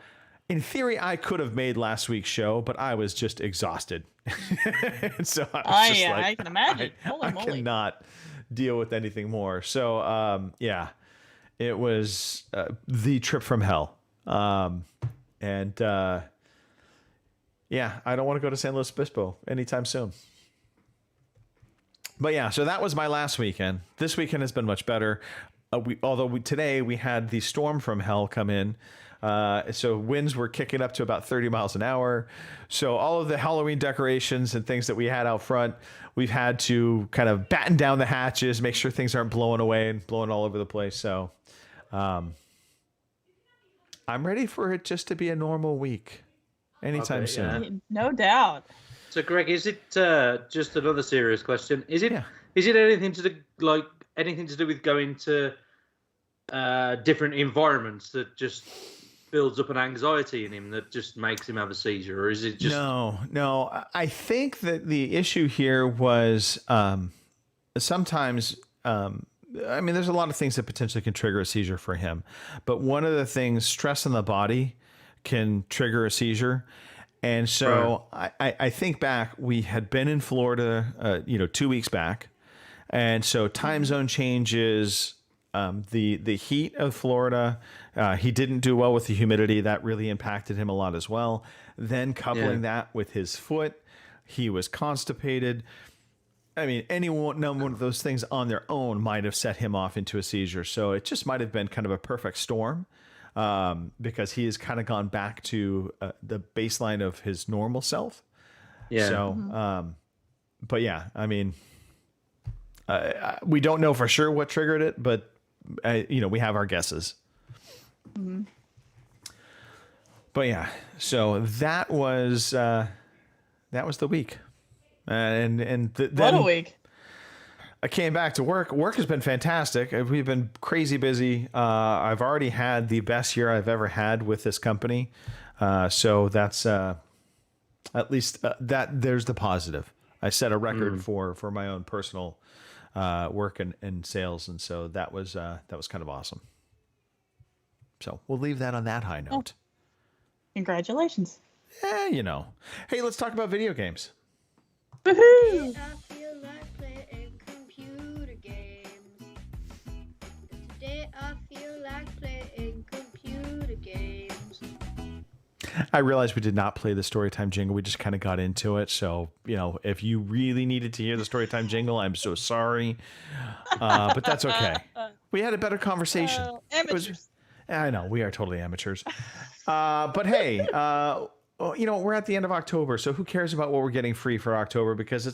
in theory, I could have made last week's show, but I was just exhausted. And so I can imagine. I cannot deal with anything more. So it was the trip from hell. I don't want to go to San Luis Obispo anytime soon. But yeah, so that was my last weekend. This weekend has been much better. Today we had the storm from hell come in. So winds were kicking up to about 30 miles an hour. So all of the Halloween decorations and things that we had out front, we've had to kind of batten down the hatches, make sure things aren't blowing away and blowing all over the place. So, I'm ready for it just to be a normal week anytime soon. Yeah. No doubt. So, Greg, is it just another serious question? Is it anything to do with going to different environments that just builds up an anxiety in him that just makes him have a seizure, or is it just No. I think that the issue here was sometimes. There's a lot of things that potentially can trigger a seizure for him. But one of the things, stress on the body can trigger a seizure. And so right. I think back, we had been in Florida, 2 weeks back. And so time zone changes, the heat of Florida, he didn't do well with the humidity. That really impacted him a lot as well. Then coupling that with his foot, he was constipated. I mean, any one of those things on their own might have set him off into a seizure. So it just might have been kind of a perfect storm, because he has kind of gone back to the baseline of his normal self. Yeah. So, but yeah, I mean, we don't know for sure what triggered it, but we have our guesses. Mm-hmm. But yeah, so that was the week, and then what a week. I came back to work. Work has been fantastic. We've been crazy busy. I've already had the best year I've ever had with this company, so that's at least that there's the positive. I set a record for my own personal work and sales, and so that was kind of awesome. So we'll leave that on that high note. Oh. Congratulations. Yeah, Hey, let's talk about video games. Woohoo! I feel like playing computer games. Today I feel like playing computer games. I realized we did not play the Storytime jingle. We just kind of got into it. So, if you really needed to hear the Storytime jingle, I'm so sorry. But that's okay. We had a better conversation. Amateurs. I know, we are totally amateurs. But hey, we're at the end of October, so who cares about what we're getting free for October? Because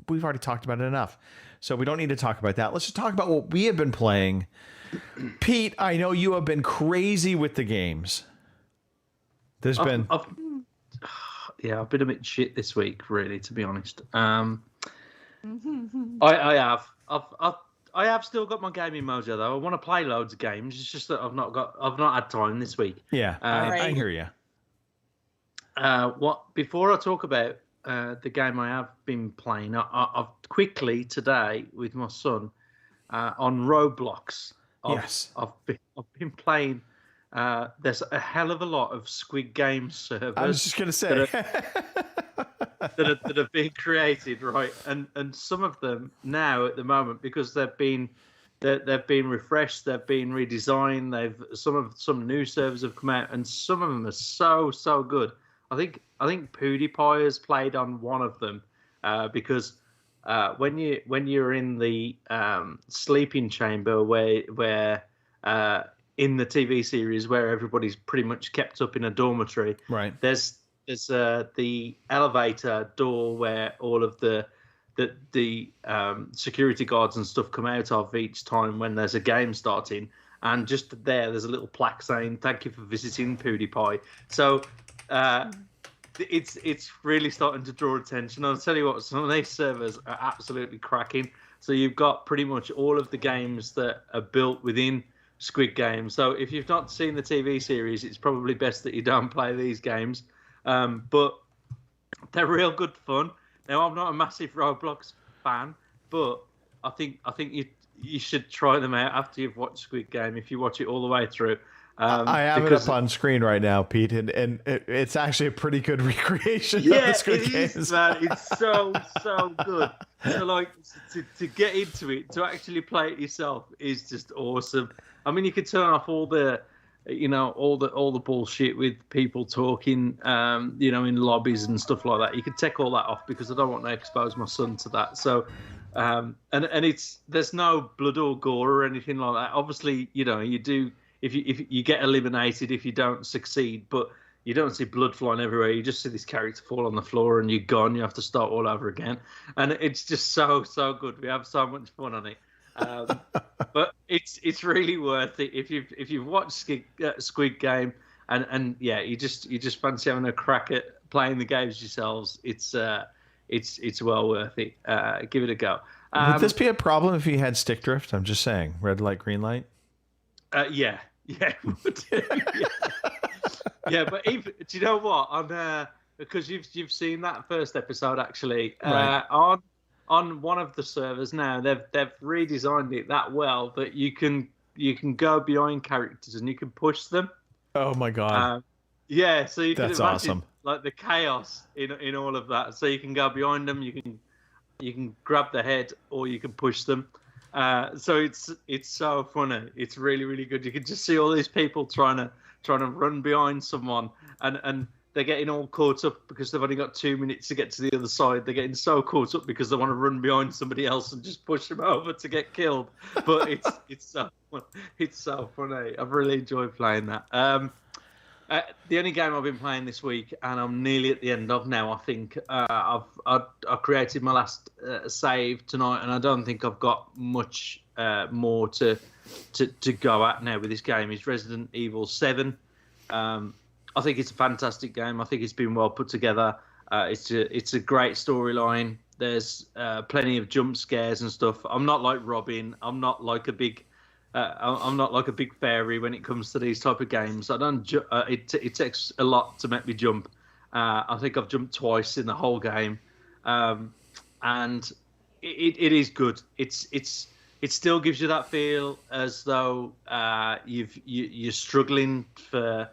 we've already talked about it enough. So we don't need to talk about that. Let's just talk about what we have been playing. Pete, I know you have been crazy with the games. I've been a bit shit this week, really, to be honest. I have still got my gaming mojo though. I want to play loads of games. It's just that I've not had time this week. Yeah, I hear you. Before I talk about the game I have been playing, I've quickly today with my son on Roblox. I've been playing. There's a hell of a lot of Squid Game servers. I was just gonna say that have been created, right? And some of them now at the moment, because they've been refreshed, they've been redesigned. Some new servers have come out, and some of them are so good. I think PewDiePie has played on one of them, because when you're in the sleeping chamber where in the TV series where everybody's pretty much kept up in a dormitory, right? There's the elevator door where all of the security guards and stuff come out of each time when there's a game starting, and just there's a little plaque saying "Thank you for visiting PewDiePie." So it's really starting to draw attention. I'll tell you what, some of these servers are absolutely cracking. So you've got pretty much all of the games that are built within Squid Game. So if you've not seen the TV series, it's probably best that you don't play these games. But they're real good fun. Now, I'm not a massive Roblox fan, but I think you should try them out after you've watched Squid Game, if you watch it all the way through. I have it up on screen right now, Pete, and it's actually a pretty good recreation of the Squid Games. Is, man. It's so good. So, like, to get into it, to actually play it yourself is just awesome. I mean, you could turn off all the bullshit with people talking, in lobbies and stuff like that. You could take all that off, because I don't want to expose my son to that. So, and there's no blood or gore or anything like that. Obviously, you do. If you get eliminated if you don't succeed, but you don't see blood flying everywhere. You just see this character fall on the floor and you're gone. You have to start all over again, and it's just so good. We have so much fun on it, but it's really worth it if you've watched Squid Game and you just fancy having a crack at playing the games yourselves. It's well worth it. Give it a go. Would this be a problem if you had stick drift? I'm just saying, red light, green light. Yeah, it would. Yeah, but even, do you know what? Because you've seen that first episode actually. Right. On one of the servers now, they've redesigned it that well that you can go behind characters and you can push them. Oh my god! Yeah, so you That's can imagine awesome. Like the chaos in all of that. So you can go behind them, you can grab the head, or you can push them. So it's so funny. It's really, really good. You can just see all these people trying to run behind someone, and they're getting all caught up because they've only got 2 minutes to get to the other side. They're getting so caught up because they want to run behind somebody else and just push them over to get killed. But it's so funny. I've really enjoyed playing that. The only game I've been playing this week, and I'm nearly at the end of now, I think, I created my last save tonight, and I don't think I've got much more to go at now with this game, is Resident Evil 7. I think it's a fantastic game. I think it's been well put together. It's a great storyline. There's plenty of jump scares and stuff. I'm not like Robin. I'm not like a big fairy when it comes to these type of games. I don't. It takes a lot to make me jump. I think I've jumped twice in the whole game, and it is good. It still gives you that feel as though you're struggling for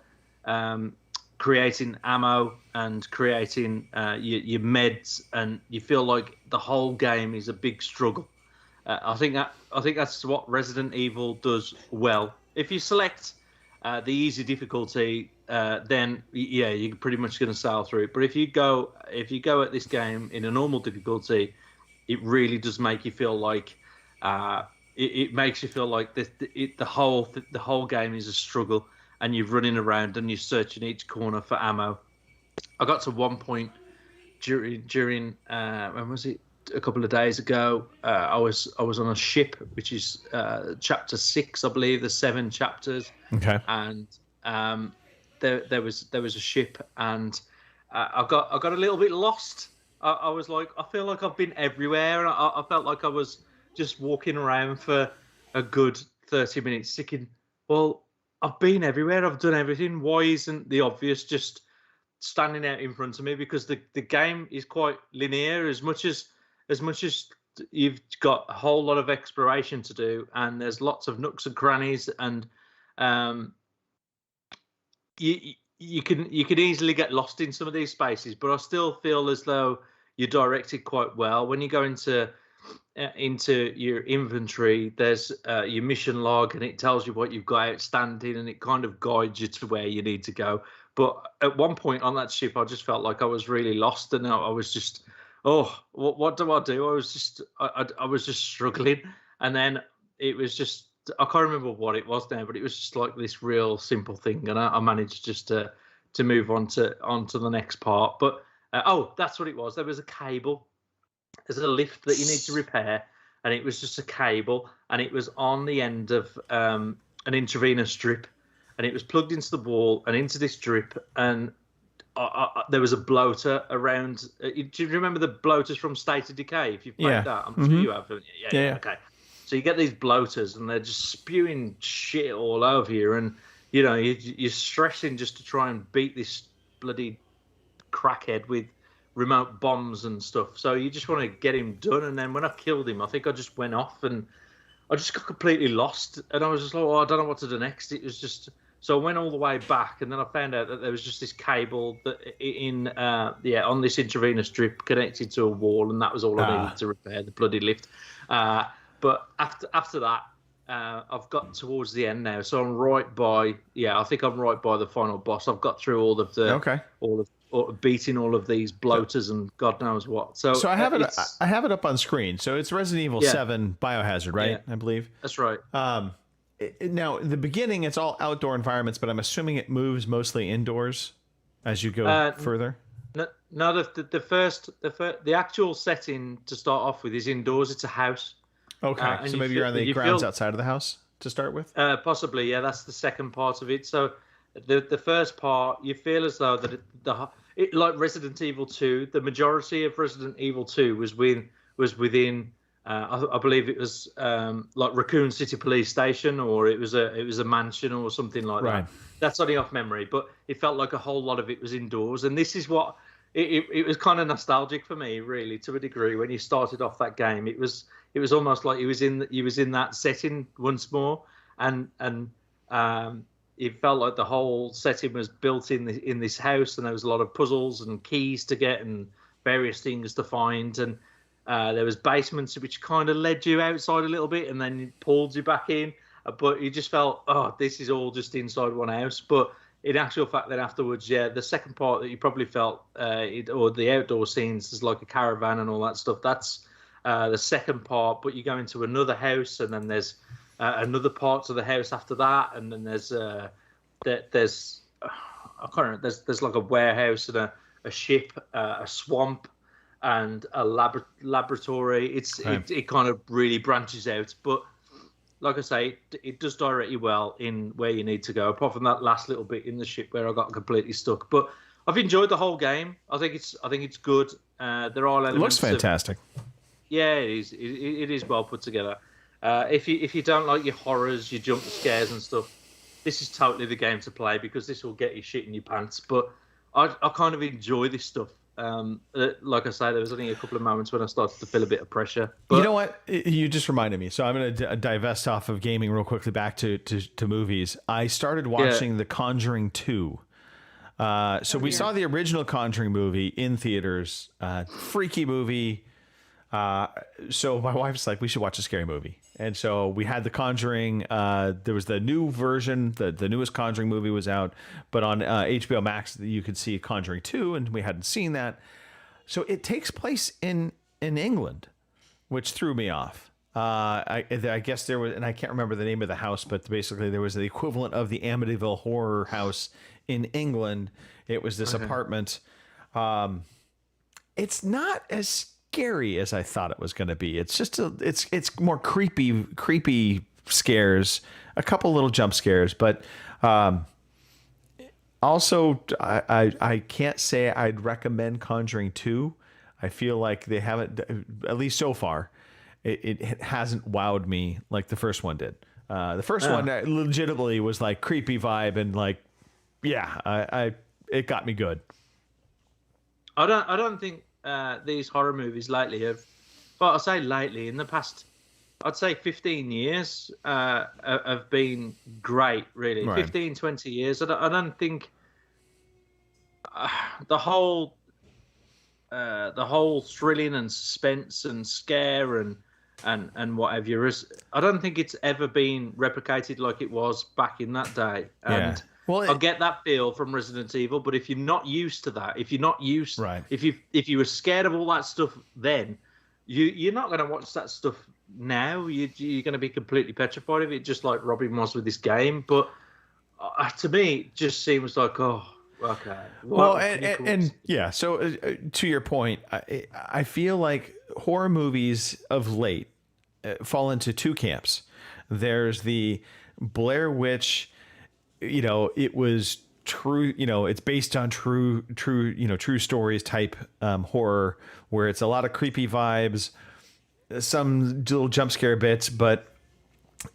creating ammo and creating your meds, and you feel like the whole game is a big struggle. I think that's what Resident Evil does well. If you select the easy difficulty, then yeah, you're pretty much going to sail through it. But if you go at this game in a normal difficulty, it really does make you feel like it makes you feel like the whole game is a struggle, and you're running around and you're searching each corner for ammo. I got to one point during when was it? A couple of days ago, I was on a ship, which is chapter 6, I believe. There's 7 chapters. Okay. And there was a ship, and I got a little bit lost. I was like, I feel like I've been everywhere, and I felt like I was just walking around for a good 30 minutes, thinking, well, I've been everywhere, I've done everything. Why isn't the obvious just standing out in front of me? Because the game is quite linear, as much as you've got a whole lot of exploration to do, and there's lots of nooks and crannies, and you can easily get lost in some of these spaces. But I still feel as though you're directed quite well. When you go into your inventory, there's your mission log, and it tells you what you've got outstanding, and it kind of guides you to where you need to go. But at one point on that ship, I just felt like I was really lost, and I was just, oh, what do I do? I was just struggling, and then it was just, I can't remember what it was now, but it was just like this real simple thing, and I managed just to move on to the next part. But that's what it was. There was a cable. There's a lift that you need to repair, and it was just a cable, and it was on the end of an intravenous drip, and it was plugged into the wall and into this drip, and there was a bloater around. Do you remember the bloaters from State of Decay? If you've played that, I'm sure you have. Yeah. Okay. So you get these bloaters, and they're just spewing shit all over you, and you're stressing just to try and beat this bloody crackhead with remote bombs and stuff. So you just want to get him done. And then when I killed him, I think I just went off and I just got completely lost. And I was just like, oh, I don't know what to do next. It was just, so I went all the way back, and then I found out that there was just this cable that on this intravenous drip connected to a wall, and that was all I needed to repair the bloody lift. But after that, I've got towards the end now, so I'm right by. I think I'm right by the final boss. I've got through all of beating all of these bloaters and God knows what. So I have it up on screen. So it's Resident Evil 7 Biohazard, right? Yeah. I believe that's right. Now in the beginning, it's all outdoor environments, but I'm assuming it moves mostly indoors as you go further. No, the actual setting to start off with is indoors. It's a house. Okay, so maybe you're on the grounds outside of the house to start with? Possibly, yeah. That's the second part of it. So the first part, you feel as though that like Resident Evil 2, the majority of Resident Evil 2 was within I believe it was like Raccoon City Police Station, or it was a mansion or something like that. That's only off memory, but it felt like a whole lot of it was indoors, and this is what it was kind of nostalgic for me, really, to a degree. When you started off that game, it was almost like he was in that setting once more, and it felt like the whole setting was built in this house, and there was a lot of puzzles and keys to get and various things to find, and there was basements which kind of led you outside a little bit and then pulled you back in, but you just felt, oh, this is all just inside one house. But in actual fact, then afterwards, yeah, the second part that you probably felt, or the outdoor scenes, there's like a caravan and all that stuff. That's the second part. But you go into another house, and then there's another part of the house after that, and then there's I can't remember. There's like a warehouse and a ship, a swamp, and a laboratory. It kind of really branches out, but like I say, it does direct you well in where you need to go. Apart from that last little bit in the ship where I got completely stuck, but I've enjoyed the whole game. I think it's good. There are elements. It looks fantastic. Yeah, it is. It is well put together. If you don't like your horrors, your jump scares and stuff, this is totally the game to play, because this will get you shit in your pants. But I kind of enjoy this stuff. Like I say, there was only a couple of moments when I started to feel a bit of pressure. But you know what? You just reminded me. So I'm going to divest off of gaming real quickly back to movies. I started watching The Conjuring 2. So we saw the original Conjuring movie in theaters. Freaky movie. So my wife's like, we should watch a scary movie. And so we had The Conjuring. There was the new version. The newest Conjuring movie was out. But on HBO Max, you could see Conjuring 2, and we hadn't seen that. So it takes place in England, which threw me off. I guess there was, and I can't remember the name of the house, but basically there was the equivalent of the Amityville Horror House in England. It was this apartment. It's not as scary as I thought it was going to be. It's just it's more creepy scares, a couple little jump scares, but also I can't say I'd recommend Conjuring 2. I feel like they haven't, at least so far, it hasn't wowed me like the first one did. The first one legitimately was like creepy vibe, and like, yeah, it got me good. I don't think these horror movies lately have, well, I say lately, in the past, I'd say 15 years have been great, really. Right. 15, 20 years. I don't think the whole thrilling and suspense and scare and whatever I don't think it's ever been replicated like it was back in that day. And well, I get that feel from Resident Evil, but if you're not used to that, if you were scared of all that stuff then, you're not going to watch that stuff now. You're going to be completely petrified of it, just like Robin was with this game. But to me, it just seems like, oh, okay. Well, and yeah. So to your point, I feel like horror movies of late fall into two camps. There's the Blair Witch. It was true. It's based on true stories type horror, where it's a lot of creepy vibes, some little jump scare bits, but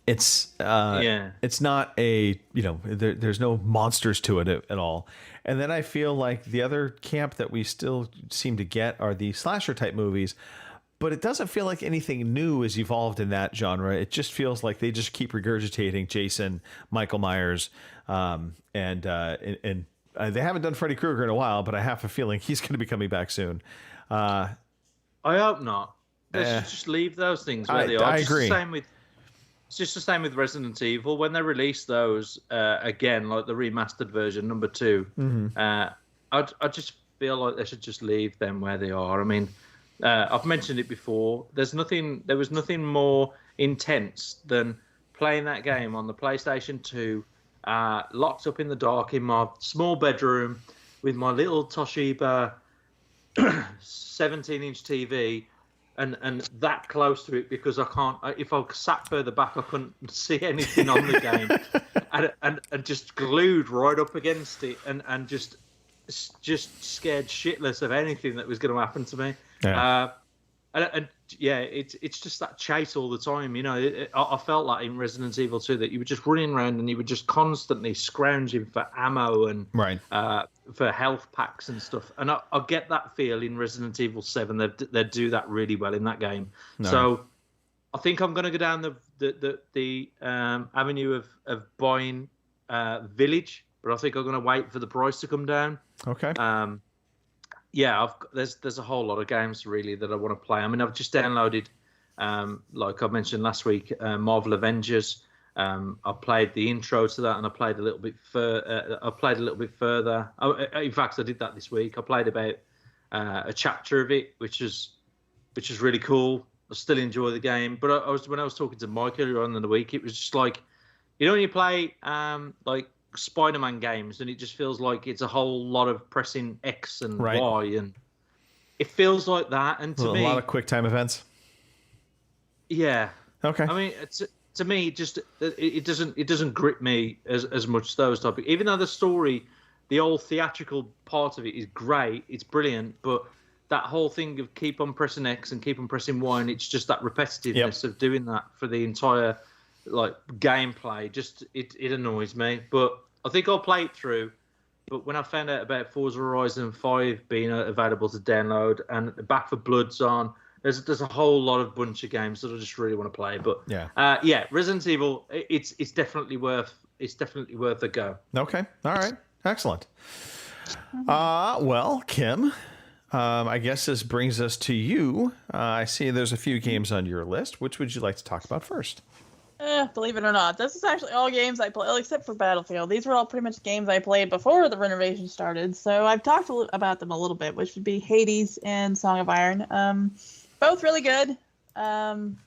it's not there's no monsters to it at all. And then I feel like the other camp that we still seem to get are the slasher type movies, but it doesn't feel like anything new has evolved in that genre. It just feels like they just keep regurgitating Jason, Michael Myers, and they haven't done Freddy Krueger in a while, but I have a feeling he's going to be coming back soon. I hope not. Let's just leave those things where they are. I agree. It's just the same with Resident Evil. When they release those again, like the remastered version, number 2, I just feel like they should just leave them where they are. I mean, I've mentioned it before. There was nothing more intense than playing that game on the PlayStation 2, locked up in the dark in my small bedroom with my little Toshiba 17-inch TV. And that close to it, because I can't. If I sat further back, I couldn't see anything on the game, and just glued right up against it, and just scared shitless of anything that was going to happen to me. Yeah. It's just that chase all the time. I felt like in Resident Evil 2 that you were just running around and you were just constantly scrounging for ammo and for health packs and stuff. And I get that feel in Resident Evil 7. They do that really well in that game. No. So I think I'm going to go down the avenue of buying Village, but I think I'm going to wait for the price to come down. Okay. There's a whole lot of games really that I want to play. I mean, I've just downloaded, like I mentioned last week, Marvel Avengers. I played the intro to that, and I played a little bit further. In fact, I did that this week. I played about a chapter of it, which is really cool. I still enjoy the game, but when I was talking to Mike earlier on in the week, it was just like, when you play like Spider-Man games, and it just feels like it's a whole lot of pressing X and Y, and it feels like that. And to me, a lot of quick time events. Yeah. Okay. I mean, to me, just it doesn't grip me as much those topics. Even though the story, the old theatrical part of it is great, it's brilliant, but that whole thing of keep on pressing X and keep on pressing Y, and it's just that repetitiveness of doing that for the entire like gameplay. Just it annoys me. But I think I'll play it through. But when I found out about Forza Horizon 5 being available to download and Back for Blood's on, there's a whole lot of bunch of games that I just really want to play. But Resident Evil, it's definitely worth a go. Okay, all right, excellent. Well, Kim, I guess this brings us to you. I see there's a few games on your list. Which would you like to talk about first? Believe it or not, this is actually all games I play, except for Battlefield. These were all pretty much games I played before the renovation started, so I've talked about them a little bit, which would be Hades and Song of Iron. Both really good. And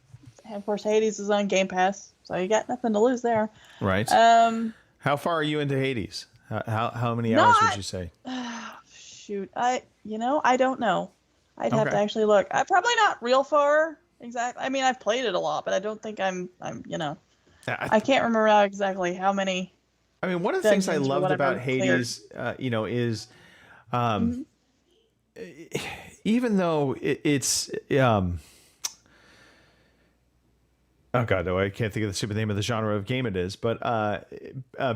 of course, Hades is on Game Pass, so you got nothing to lose there. Right. How far are you into Hades? How many hours would you say? Shoot, I don't know. I'd have to actually look. Probably not real far. Exactly. I mean, I've played it a lot, but I don't think I'm I can't remember exactly how many. I mean, one of the things I loved about Hades, is, even though it's, oh God, no, I can't think of the stupid name of the genre of game it is, but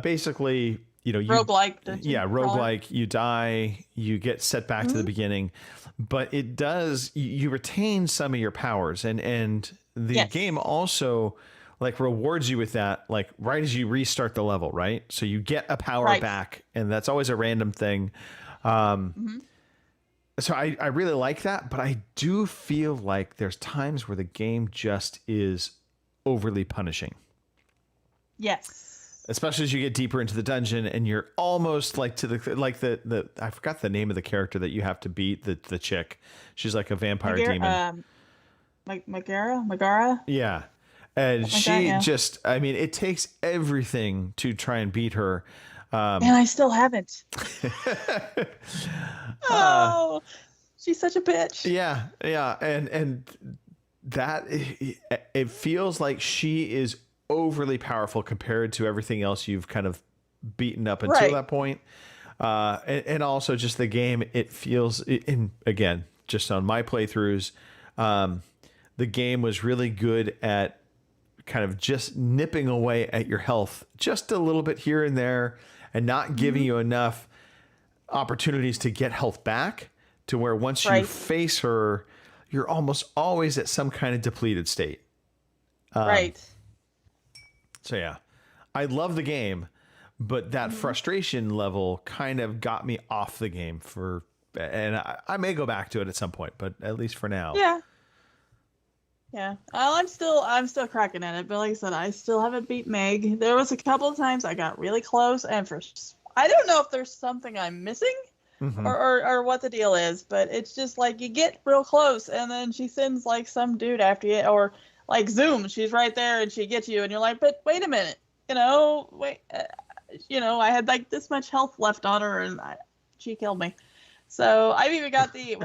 basically, roguelike. Roguelike. You die, you get set back to the beginning, but it does, you retain some of your powers, and the game also like rewards you with that, like right as you restart the level, right? So you get a power back, and that's always a random thing. So I really like that, but I do feel like there's times where the game just is overly punishing. Yes. Especially as you get deeper into the dungeon, and you're almost like to the I forgot the name of the character that you have to beat, the chick. She's like a vampire demon. Megara? Yeah. And just, I mean, it takes everything to try and beat her. And I still haven't. Oh, she's such a bitch. Yeah. And that, it feels like she is overly powerful compared to everything else you've kind of beaten up until that point. And also just the game, it feels, again, just on my playthroughs, the game was really good at kind of just nipping away at your health just a little bit here and there, and not giving you enough opportunities to get health back, to where once you face her, you're almost always at some kind of depleted state. So yeah, I love the game, but that frustration level kind of got me off the game and I may go back to it at some point, but at least for now. Yeah. Well, I'm still cracking at it, but like I said, I still haven't beat Meg. There was a couple of times I got really close, and I don't know if there's something I'm missing or what the deal is, but it's just like you get real close, and then she sends like some dude after you, or like Zoom, she's right there and she gets you, and you're like, but wait a minute, I had like this much health left on her, and she killed me. So I've even got the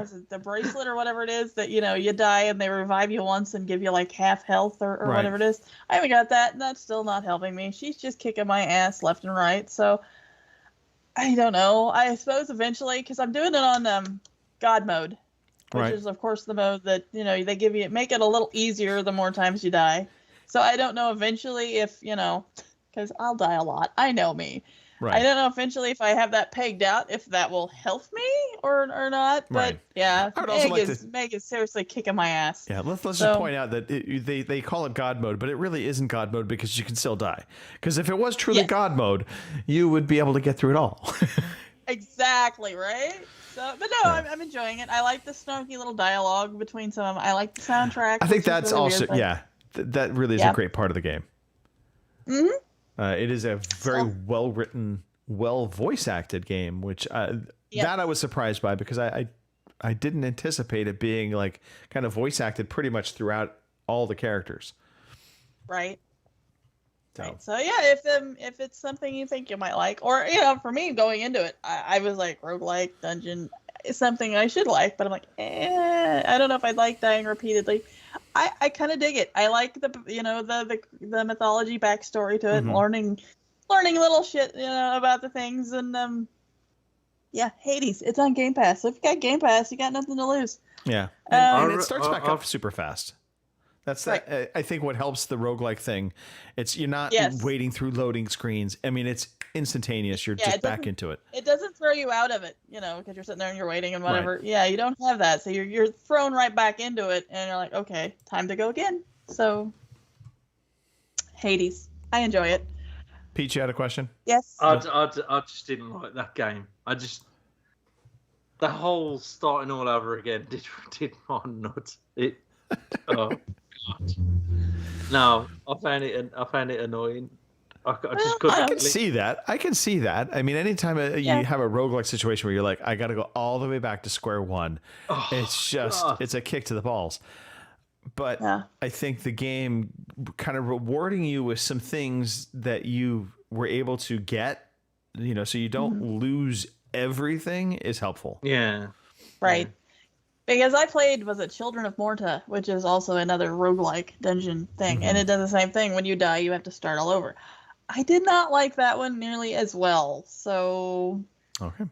bracelet or whatever it is that, you die and they revive you once and give you like half health or whatever it is. I haven't got that, and that's still not helping me. She's just kicking my ass left and right. So I don't know. I suppose eventually, because I'm doing it on God mode, which is of course the mode that, they make it a little easier the more times you die. So I don't know eventually if, because I'll die a lot. I know me. I don't know eventually if I have that pegged out, if that will help me or not. But yeah, Meg is seriously kicking my ass. Yeah, let's just point out that they call it God mode, but it really isn't God mode, because you can still die. Because if it was truly God mode, you would be able to get through it all. Exactly, right? So, but no, I'm enjoying it. I like the snarky little dialogue between some of them. I like the soundtrack. I think that's really also, that really is a great part of the game. Mm-hmm. It is a very well written, well voice acted game, which that I was surprised by because I didn't anticipate it being like kind of voice acted pretty much throughout all the characters. Right. So, right. So yeah, if it's something you think you might like, or for me going into it, I was like roguelike dungeon is something I should like, but I'm like, I don't know if I'd like dying repeatedly. I kind of dig it. I like the mythology backstory to it, learning little shit about the things, and Hades. It's on Game Pass. So if you got Game Pass, you got nothing to lose. Yeah, and it starts back up super fast. That's right. I think what helps the roguelike thing, you're not waiting through loading screens. I mean, it's instantaneous. You're just back into it. It doesn't throw you out of it, because you're sitting there and you're waiting and whatever. Right. Yeah, you don't have that. So you're thrown right back into it, and you're like, okay, time to go again. So Hades. I enjoy it. Pete, you had a question? Yes. I just didn't like that game. The whole starting all over again did my nuts. Oh God. No, I found it annoying. I just couldn't. I can see that. I mean, anytime you have a roguelike situation where you're like, I got to go all the way back to square one, it's a kick to the balls. But I think the game kind of rewarding you with some things that you were able to get, so you don't lose everything is helpful. Yeah. Right. Yeah. Because I played, Children of Morta, which is also another roguelike dungeon thing. And it does the same thing. When you die, you have to start all over. I did not like that one nearly as well. So. Okay.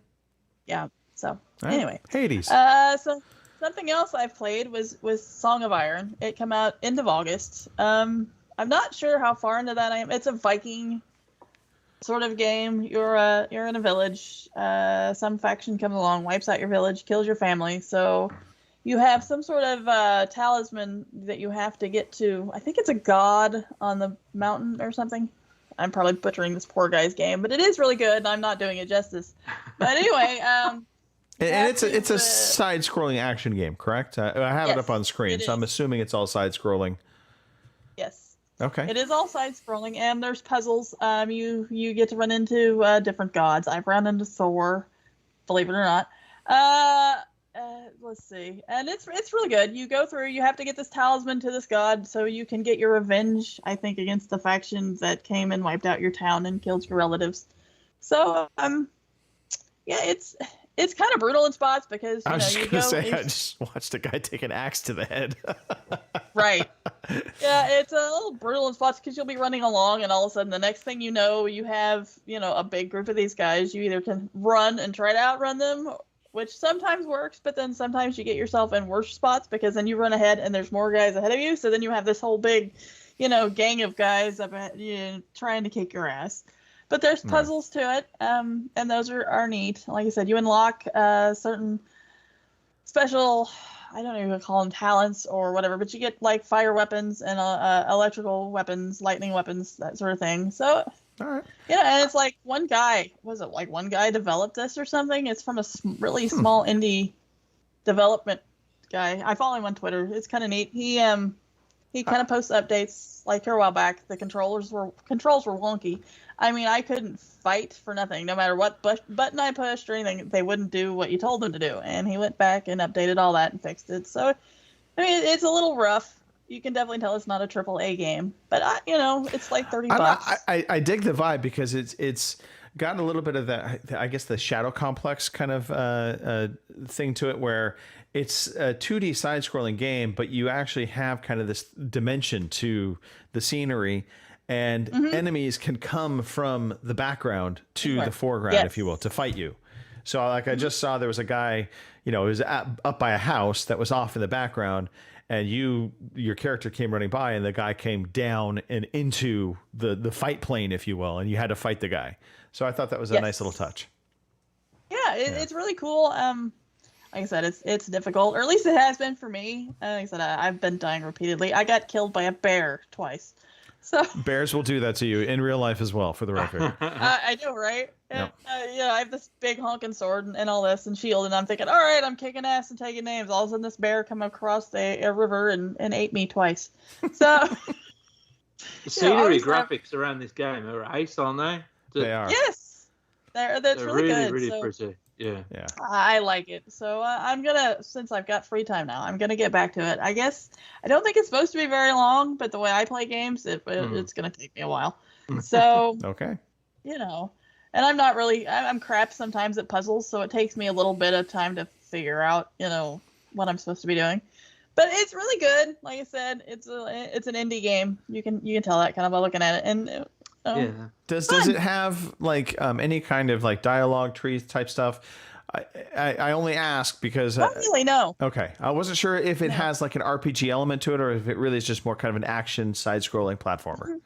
Yeah. So, anyway. Hades. So, something else I've played was Song of Iron. It came out end of August. I'm not sure how far into that I am. It's a Viking sort of game. You're in a village. Some faction comes along, wipes out your village, kills your family. So you have some sort of talisman that you have to get to. I think it's a god on the mountain or something. I'm probably butchering this poor guy's game, but it is really good, and I'm not doing it justice. But anyway, and it's a side-scrolling action game, correct? I have it up on screen, so I'm assuming it's all side-scrolling. Yes. Okay. It is all side-scrolling, and there's puzzles. You get to run into different gods. I've run into Thor, believe it or not. Let's see, and it's really good. You go through. You have to get this talisman to this god, so you can get your revenge. I think against the faction that came and wiped out your town and killed your relatives. So it's kind of brutal in spots because I just watched a guy take an axe to the head. Right. Yeah, it's a little brutal in spots because you'll be running along and all of a sudden the next thing you know, you have, a big group of these guys. You either can run and try to outrun them, which sometimes works, but then sometimes you get yourself in worse spots because then you run ahead and there's more guys ahead of you. So then you have this whole big, gang of guys up at, trying to kick your ass. But there's puzzles to it, and those are neat. Like I said, you unlock certain special, I don't even call them talents or whatever, but you get like fire weapons and electrical weapons, lightning weapons, that sort of thing. So, all right. And it's like one guy developed this or something? It's from a really small indie development guy. I follow him on Twitter. It's kind of neat. He kind of posts updates like here a while back. The controls were wonky. I mean, I couldn't fight for nothing. No matter what button I pushed or anything, they wouldn't do what you told them to do. And he went back and updated all that and fixed it. So, I mean, it's a little rough. You can definitely tell it's not a AAA game. But, it's like $30. I dig the vibe because it's got a little bit of that, I guess, the Shadow Complex kind of thing to it where it's a 2D side-scrolling game, but you actually have kind of this dimension to the scenery. And enemies can come from the background to the foreground, if you will, to fight you. So like I just saw there was a guy, it was up by a house that was off in the background. And your character came running by and the guy came down and into the fight plane, if you will. And you had to fight the guy. So I thought that was a nice little touch. Yeah, it's really cool. Like I said, it's difficult, or at least it has been for me. Like I said, I've been dying repeatedly. I got killed by a bear twice. So bears will do that to you in real life as well, for the record. I know, right? Yep. I have this big honking sword and all this and shield, and I'm thinking, all right, I'm kicking ass and taking names. All of a sudden, this bear come across a river and ate me twice. So, The scenery always graphics around this game are ace, aren't they? They are. Yes, that's really good. Really so pretty. Yeah. Yeah. I like it. So I'm gonna, since I've got free time now, I'm gonna get back to it. I guess I don't think it's supposed to be very long, but the way I play games, it's gonna take me a while. So Okay. you know, and I'm not really, I'm crap sometimes at puzzles, so it takes me a little bit of time to figure out, what I'm supposed to be doing. But it's really good. Like I said, it's an indie game. You can tell that kind of by looking at it. And Yeah. Does it have like any kind of like dialogue tree type stuff? I only ask because not really, no. Okay, I wasn't sure if it has like an RPG element to it, or if it really is just more kind of an action side-scrolling platformer.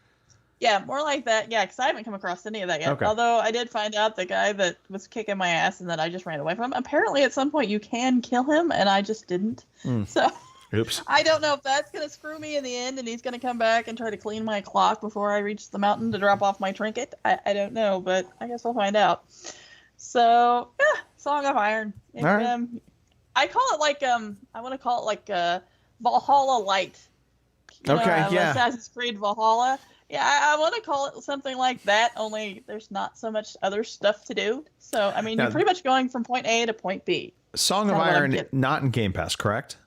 Yeah, more like that. Yeah, because I haven't come across any of that yet. Okay. Although I did find out the guy that was kicking my ass and that I just ran away from. Apparently, at some point you can kill him, and I just didn't. So. Oops. I don't know if that's going to screw me in the end and he's going to come back and try to clean my clock before I reach the mountain to drop off my trinket. I don't know, but I guess we'll find out. So, yeah, Song of Iron. All right. I call it like, I want to call it like Valhalla Light. Yeah. Assassin's Creed Valhalla. Yeah, I want to call it something like that, only there's not so much other stuff to do. So, I mean, Now, you're pretty much going from point A to point B. Song of Iron, not in Game Pass, correct?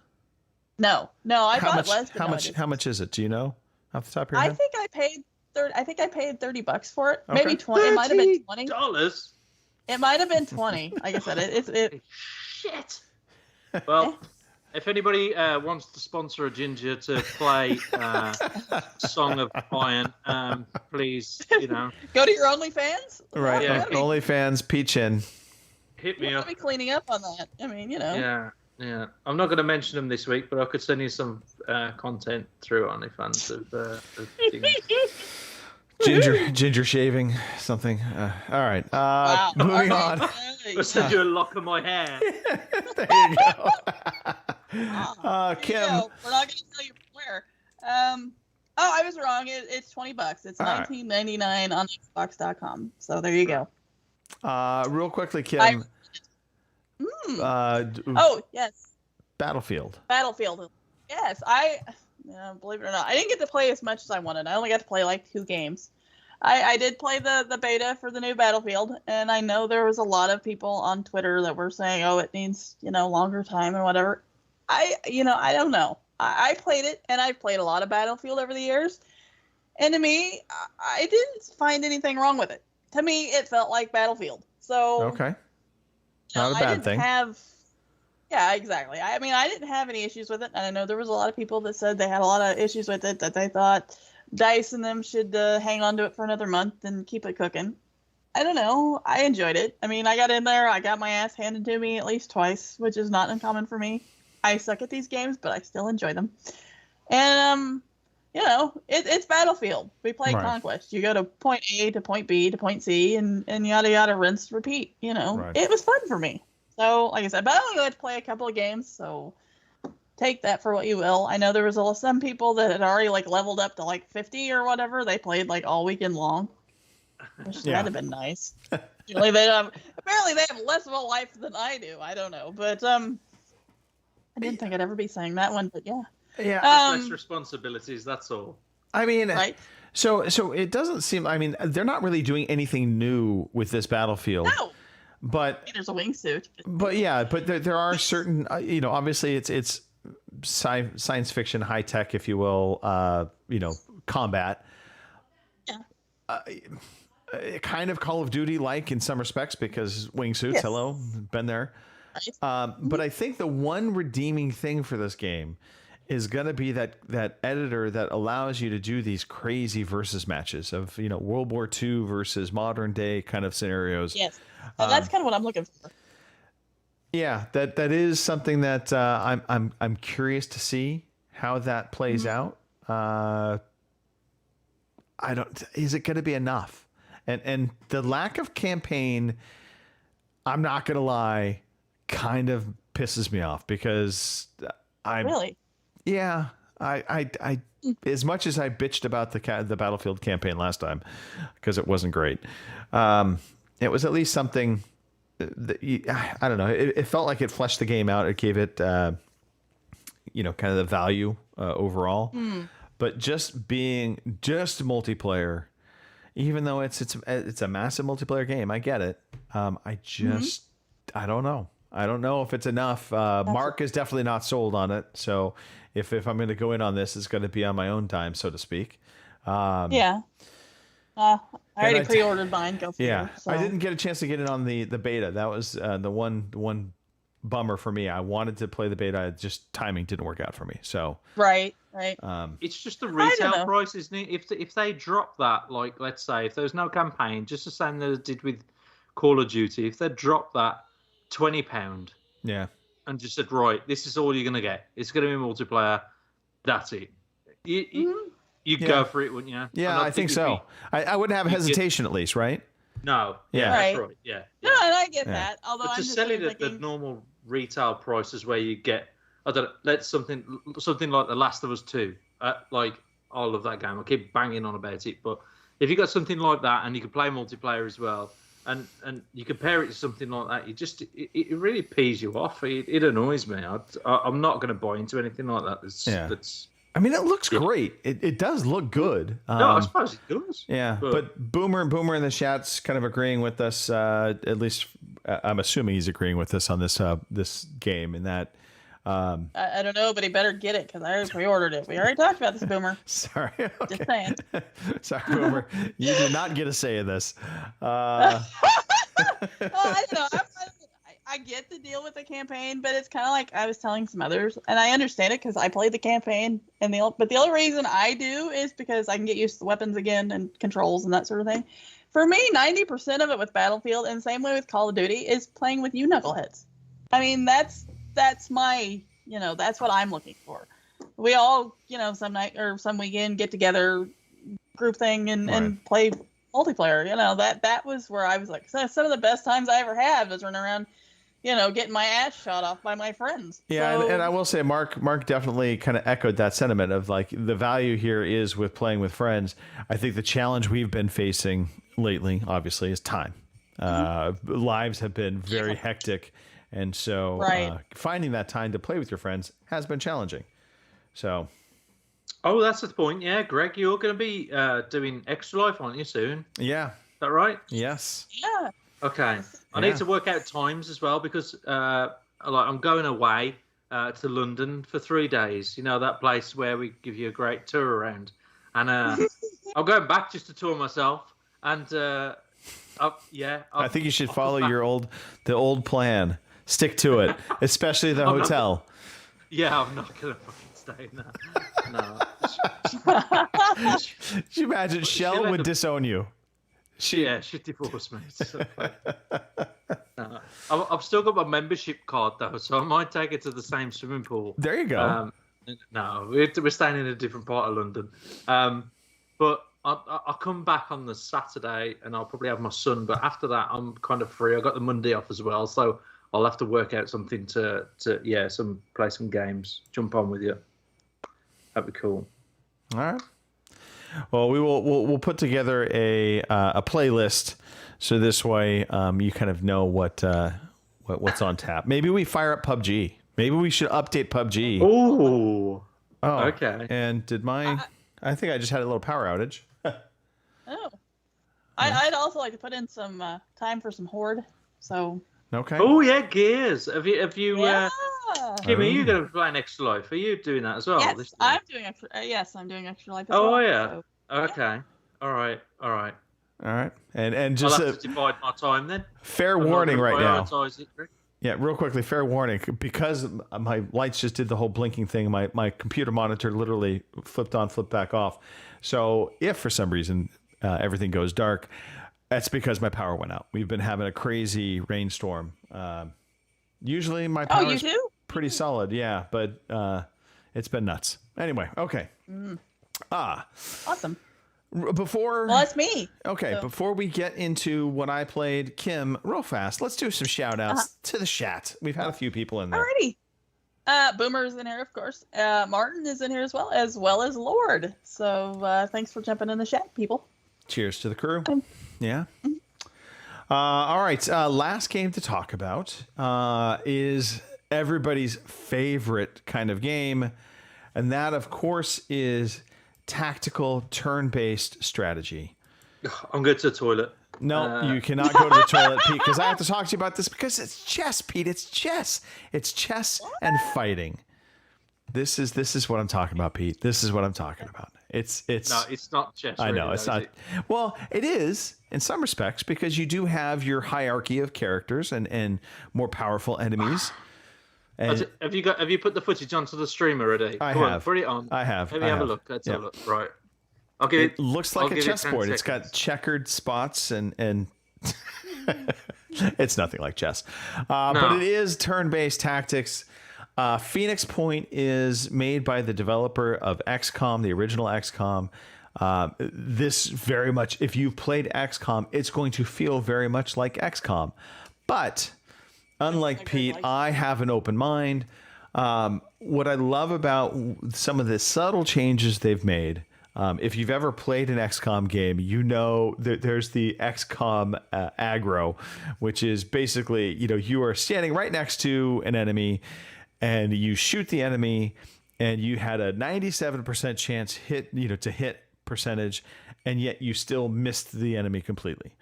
No, I thought it was. How much is it? Do you know off the top of your head? I think I paid $30 for it. Okay. Maybe 20. It might have been $20. It might have been 20. Like I said, it. Shit. Well, if anybody wants to sponsor a ginger to play Song of Iron, please, go to your OnlyFans. Right. Yeah. OnlyFans, peach in. Hit me We'll up. be cleaning up on that. I mean, Yeah. I'm not going to mention them this week, but I could send you some content through OnlyFans of things. Ginger shaving something. All right. Wow. Moving on. I'll send you a lock of my hair. There you go. Kim. We're not going to tell you where. I was wrong. It's $20. It's $19.99 on Xbox.com. So there you go. Real quickly, Kim. Yes. Battlefield. Yes, believe it or not, I didn't get to play as much as I wanted. I only got to play like 2 games. I did play the beta for the new Battlefield, and I know there was a lot of people on Twitter that were saying, "Oh, it needs longer time and whatever." I don't know. I played it, and I've played a lot of Battlefield over the years, and to me, I didn't find anything wrong with it. To me, it felt like Battlefield. So okay. Not a bad thing. Yeah, exactly. I mean, I didn't have any issues with it, and I know there was a lot of people that said they had a lot of issues with it, that they thought DICE and them should hang on to it for another month and keep it cooking. I don't know. I enjoyed it. I mean, I got in there, I got my ass handed to me at least twice, which is not uncommon for me. I suck at these games, but I still enjoy them. And, it's Battlefield. We play Conquest. You go to point A to point B to point C and yada yada, rinse, repeat. Right. It was fun for me. So, like I said, but I only got to play a couple of games, so take that for what you will. I know there was some people that had already leveled up to 50 or whatever. They played all weekend long, which might have been nice. Apparently they have less of a life than I do. I don't know, but I didn't think I'd ever be saying that one, but yeah. Yeah, less responsibilities. That's all. I mean, right? So it doesn't seem. I mean, they're not really doing anything new with this Battlefield. No. But there's a wingsuit. But there are certain. Obviously it's science fiction, high tech, if you will. Combat. Yeah. Kind of Call of Duty like in some respects because wingsuits. Yes. Hello, been there. Right. But I think the one redeeming thing for this game is going to be that editor that allows you to do these crazy versus matches of World War II versus modern day kind of scenarios. Yes, and that's kind of what I'm looking for. Yeah, that is something that I'm curious to see how that plays out. Is it going to be enough? And the lack of campaign, I'm not going to lie, kind of pisses me off because Really? Yeah, I as much as I bitched about the Battlefield campaign last time because it wasn't great, it was at least something that I don't know. It felt like it fleshed the game out. It gave it, kind of the value overall. but just being just multiplayer, even though it's a massive multiplayer game, I get it. I just I don't know. I don't know if it's enough. Mark is definitely not sold on it. So if I'm going to go in on this, it's going to be on my own time, so to speak. Yeah. I already pre-ordered mine. Go figure. Yeah, So. I didn't get a chance to get it on the beta. That was the one bummer for me. I wanted to play the beta, just timing didn't work out for me. So right. It's just the retail price, isn't it? If they drop that, like let's say if there was no campaign, just the same that they did with Call of Duty, if they drop that £20, yeah, and just said, right, this is all you're gonna get. It's gonna be multiplayer. That's it. You'd go for it, wouldn't you? Yeah, I think so. I wouldn't have hesitation at least, right? No. Yeah. That's right. Yeah. No, and I get that. Although but I'm to just sell it at thinking, the normal retail prices where you get, I don't know, let's something like The Last of Us 2. Like, I love that game. I keep banging on about it. But if you got something like that and you can play multiplayer as well, and you compare it to something like that, it really pees you off. It annoys me. I'm not going to buy into anything like that. That's I mean, it looks great. It does look good. No, I suppose it does. Yeah, but Boomer in the chat's kind of agreeing with us. At least I'm assuming he's agreeing with us on this game. In that, I don't know, but he better get it because I already pre-ordered it. We already talked about this, Boomer. Sorry, okay. Just saying. Sorry, Boomer. You do not get a say in this. I don't know. I get the deal with the campaign, but it's kind of like I was telling some others, and I understand it because I played the campaign, but the only reason I do is because I can get used to the weapons again and controls and that sort of thing. For me, 90% of it with Battlefield, and same way with Call of Duty, is playing with you knuckleheads. I mean, that's my, that's what I'm looking for. We all, some night or some weekend get together, group thing, and play multiplayer. That was where I was like, some of the best times I ever had was running around, getting my ass shot off by my friends. Yeah, so, and I will say Mark definitely kind of echoed that sentiment of like the value here is with playing with friends. I think the challenge we've been facing lately, obviously, is time. Lives have been very hectic, and so finding that time to play with your friends has been challenging. So. Oh, that's the point. Yeah, Greg, you're going to be doing Extra Life, aren't you, soon? Yeah. Is that right? Yes. Yeah. Okay. I need to work out times as well because I'm going away to London for 3 days. That place where we give you a great tour around. And I'm going back just to tour myself. And I think you should follow the old plan. Stick to it, especially the hotel. I'm not going to fucking stay in that. No. Could you imagine Shell would disown you? She'd divorce me. So, no. I've still got my membership card though, so I might take it to the same swimming pool. There you go. No, we're staying in a different part of London. But I'll come back on the Saturday, and I'll probably have my son. But after that, I'm kind of free. I got the Monday off as well, so I'll have to work out something to play some games. Jump on with you. That'd be cool. All right. Well, we'll put together a playlist, so this way you kind of know what's on tap. Maybe we fire up PUBG. Maybe we should update PUBG. Oh, okay. And I think I just had a little power outage. I'd also like to put in some time for some Horde. So. Okay. Oh yeah, Gears. Have you? Yeah. Kimmy, you're going to play an Extra Life. Are you doing that as well? Yes, I'm doing Extra. Yes, I'm doing Extra Life as well. Oh yeah. So, okay. Yeah. All right. And just I'll have to divide my time then. Fair warning right now. It, yeah, real quickly, fair warning. Because my lights just did the whole blinking thing, my computer monitor literally flipped on, flipped back off. So if for some reason everything goes dark, that's because my power went out. We've been having a crazy rainstorm. Usually my power is pretty solid, yeah, but it's been nuts. Anyway, okay. Awesome. Well, that's me. Okay, so. Before we get into what I played, Kim, real fast, let's do some shout-outs to the chat. We've had a few people in there. Alrighty. Boomer's in here, of course. Martin is in here as well as Lord. So thanks for jumping in the chat, people. Cheers to the crew. Yeah. All right. Last game to talk about is everybody's favorite kind of game. And that, of course, is tactical turn-based strategy. I'm going to the toilet. No, you cannot go to the toilet, Pete, because I have to talk to you about this because it's chess, Pete. It's chess. It's chess and fighting. This is what I'm talking about, Pete. This is what I'm talking about. It's No, it's not chess. I know really, it's though, not. is it? Well, it is in some respects because you do have your hierarchy of characters and more powerful enemies. And Have you put the footage onto the stream already? I Come have. on, put it on. I have. Let me have a look. Let's have a look. Right. I'll give it looks like I'll a give it 10 chessboard. It's got seconds. checkered spots and it's nothing like chess. But it is turn-based tactics. Phoenix Point is made by the developer of XCOM, the original XCOM. This very much, if you've played XCOM, it's going to feel very much like XCOM. But unlike Pete, I have an open mind. What I love about some of the subtle changes they've made, if you've ever played an XCOM game, you know that there's the XCOM aggro, which is basically, you are standing right next to an enemy and you shoot the enemy and you had a 97% chance to hit percentage, and yet you still missed the enemy completely.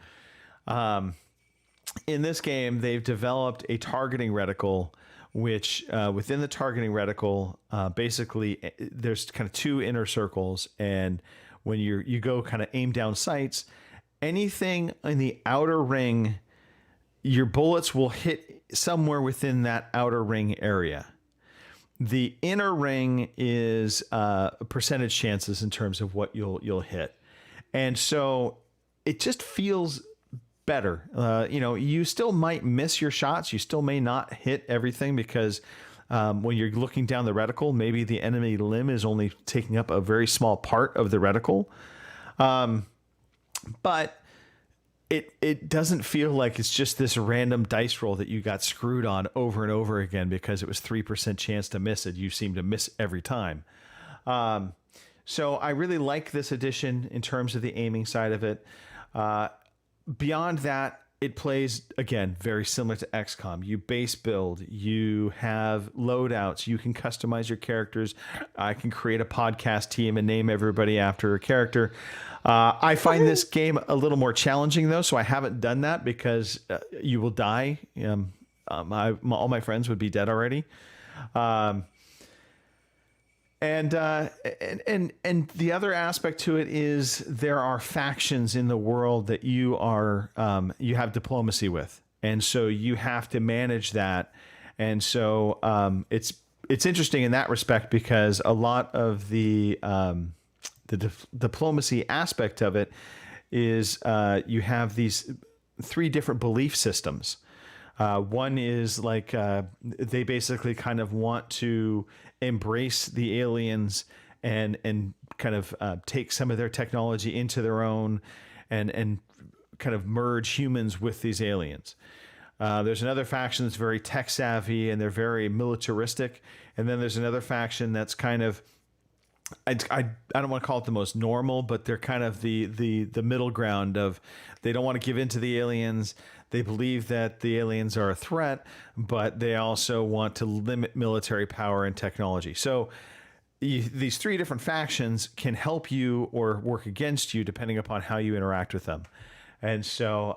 In this game, they've developed a targeting reticle, which within the targeting reticle, basically there's kind of two inner circles, and when you go kind of aim down sights, anything in the outer ring, your bullets will hit somewhere within that outer ring area. The inner ring is percentage chances in terms of what you'll hit, and so it just feels better. You still might miss your shots. You still may not hit everything because when you're looking down the reticle, maybe the enemy limb is only taking up a very small part of the reticle. But it doesn't feel like it's just this random dice roll that you got screwed on over and over again because it was 3% chance to miss it. You seem to miss every time. So I really like this edition in terms of the aiming side of it. Beyond that, it plays, again, very similar to XCOM. You base build, you have loadouts, you can customize your characters. I can create a podcast team and name everybody after a character. I find this game a little more challenging, though, so I haven't done that because you will die. All my friends would be dead already. And the other aspect to it is there are factions in the world that you have diplomacy with, and so you have to manage that. And so it's interesting in that respect because a lot of the diplomacy aspect of it is you have these three different belief systems. One is like they basically kind of want to embrace the aliens and kind of take some of their technology into their own and kind of merge humans with these aliens. There's another faction that's very tech savvy and they're very militaristic. And then there's another faction that's kind of, I don't want to call it the most normal, but they're kind of the middle ground of they don't want to give in to the aliens. They believe that the aliens are a threat, but they also want to limit military power and technology. So these three different factions can help you or work against you depending upon how you interact with them. And so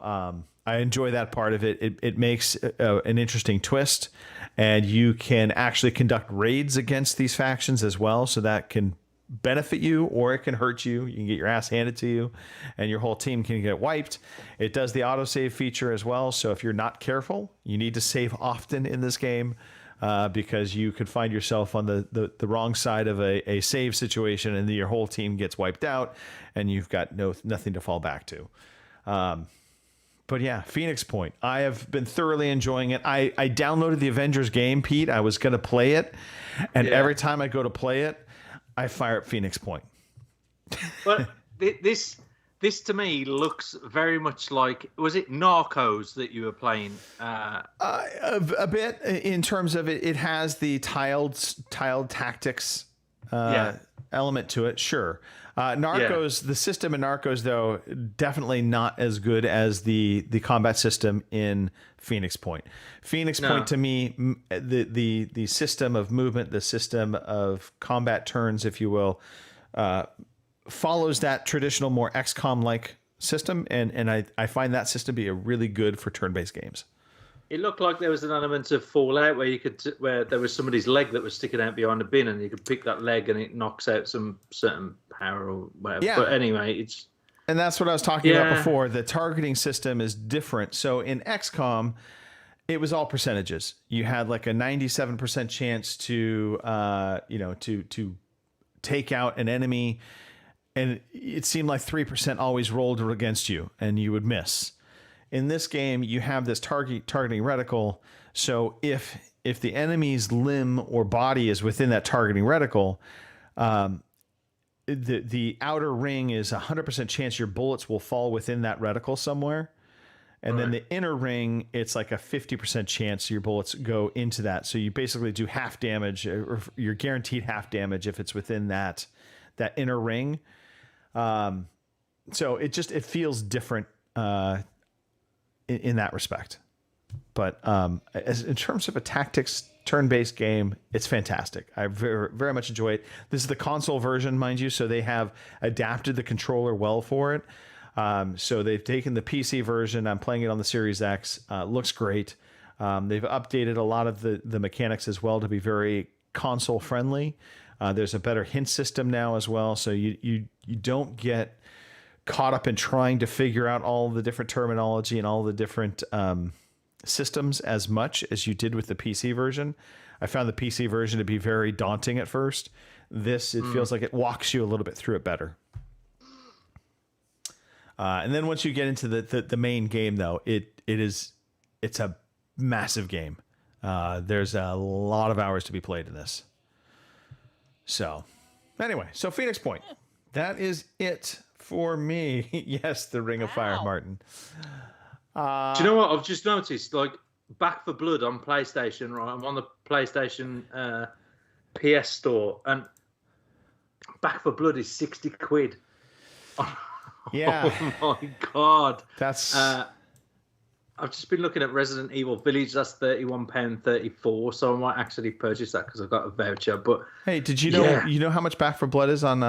I enjoy that part of it. It makes an interesting twist, and you can actually conduct raids against these factions as well. So that can benefit you or it can hurt you. You can get your ass handed to you and your whole team can get wiped. It does the autosave feature as well. So if you're not careful, you need to save often in this game because you could find yourself on the wrong side of a save situation and your whole team gets wiped out and you've got nothing to fall back to. But yeah, Phoenix Point. I have been thoroughly enjoying it. I downloaded the Avengers game, Pete. I was going to play it. And every time I go to play it, I fire up Phoenix Point. But this to me looks very much like, was it Narcos that you were playing? A bit in terms of it has the tiled tactics element to it. Sure. Narcos, the system in Narcos, though, definitely not as good as the combat system in Phoenix Point. Phoenix Point, to me, the system of movement, the system of combat turns, if you will, follows that traditional, more XCOM-like system, and I find that system to be a really good for turn-based games. It looked like there was an element of Fallout where there was somebody's leg that was sticking out behind a bin, and you could pick that leg and it knocks out some certain power or whatever. Yeah. But anyway, and that's what I was talking about before. The targeting system is different. So in XCOM, it was all percentages. You had like a 97% chance to take out an enemy, and it seemed like 3% always rolled against you, and you would miss. In this game, you have this targeting reticle. So if the enemy's limb or body is within that targeting reticle, the outer ring is 100% chance your bullets will fall within that reticle somewhere. And then the inner ring, it's like a 50% chance your bullets go into that. So you basically do half damage, or you're guaranteed half damage if it's within that inner ring. So it feels different in that respect. But in terms of a tactics turn-based game, it's fantastic. I very, very much enjoy it. This is the console version, mind you, so they have adapted the controller well for it. So they've taken the PC version. I'm playing it on the Series X. Looks great. They've updated a lot of the mechanics as well to be very console friendly. There's a better hint system now as well, so you don't get caught up in trying to figure out all the different terminology and all the different systems as much as you did with the PC version. I found the PC version to be very daunting at first. It feels like it walks you a little bit through it better. And then once you get into the main game, though, it's a massive game. There's a lot of hours to be played in this. So anyway, Phoenix Point, that is it for me. Yes, the Ring of Fire, Martin. Do you know what I've just noticed? Like Back for Blood on PlayStation, right? I'm on the PlayStation PS store, and Back for Blood is 60 quid. Yeah. Oh my god. That's. I've just been looking at Resident Evil Village. That's £31.34. So I might actually purchase that because I've got a voucher. But hey, did you know how much Back for Blood is on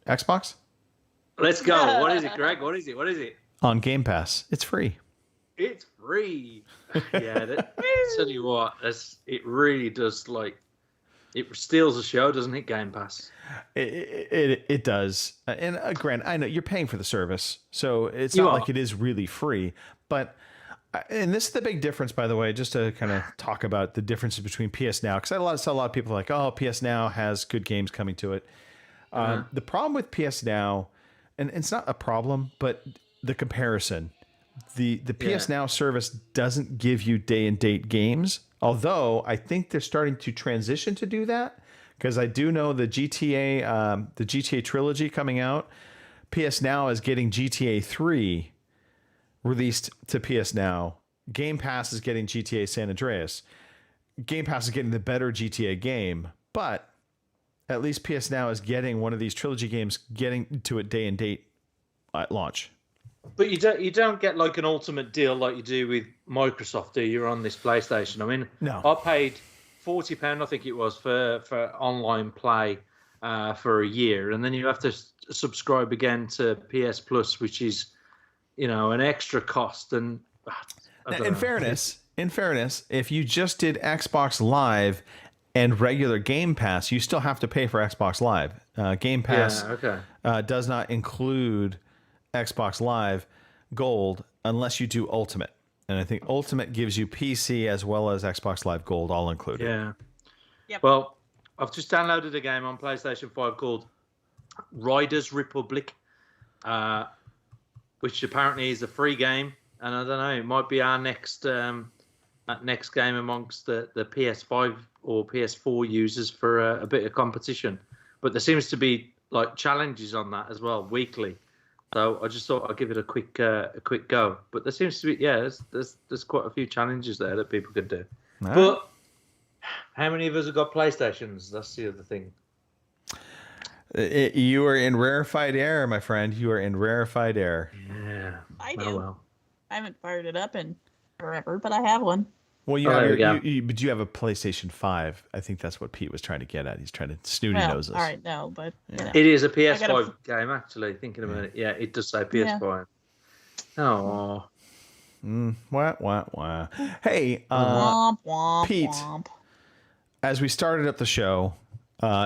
Xbox? Let's go. What is it, Greg? What is it? On Game Pass, it's free. It's free. Yeah. Tell you what, it really does. Like, it steals the show, doesn't it? Game Pass. It does. And Grant, I know you're paying for the service, so it's not like it is really free. But and this is the big difference, by the way, just to kind of talk about the differences between PS Now, because I saw a lot of people like, oh, PS Now has good games coming to it. The problem with PS Now, and it's not a problem, but the comparison, the PS Now service doesn't give you day and date games, although I think they're starting to transition to do that, because I do know the GTA trilogy coming out, PS Now is getting GTA 3 released to PS Now. Game Pass is getting GTA San Andreas. Game Pass is getting the better GTA game, but at least PS Now is getting one of these trilogy games getting to a day and date at launch. But you don't get like an ultimate deal like you do with Microsoft, do you, on this PlayStation? I mean, no. I paid £40, I think it was, for online play for a year, and then you have to subscribe again to PS Plus, which is, an extra cost. And in fairness, if you just did Xbox Live and regular Game Pass, you still have to pay for Xbox Live. Game Pass does not include Xbox Live Gold unless you do Ultimate. And I think Ultimate gives you PC as well as Xbox Live Gold all included. Yeah. Yep. Well, I've just downloaded a game on PlayStation 5 called Riders Republic, which apparently is a free game. And I don't know, it might be our next game amongst the PS5 or PS4 users for a bit of competition. But there seems to be like challenges on that as well, weekly. So I just thought I'd give it a quick go. But there seems to be, there's quite a few challenges there that people could do. All but right. How many of us have got PlayStations? That's the other thing. You are in rarefied air, my friend. You are in rarefied air. Yeah. I do. Oh, well. I haven't fired it up in forever, but I have one. Well, you Oh, there we have go. but you have a PlayStation 5. I think that's what Pete was trying to get at. He's trying to snooty Well, noses. all right, no, but you know. It is a PS5 gotta- game, actually. Thinking about it, yeah, it does say PS5. Oh, Wah. Hey, Womp, womp, Pete. womp. as we started up the show,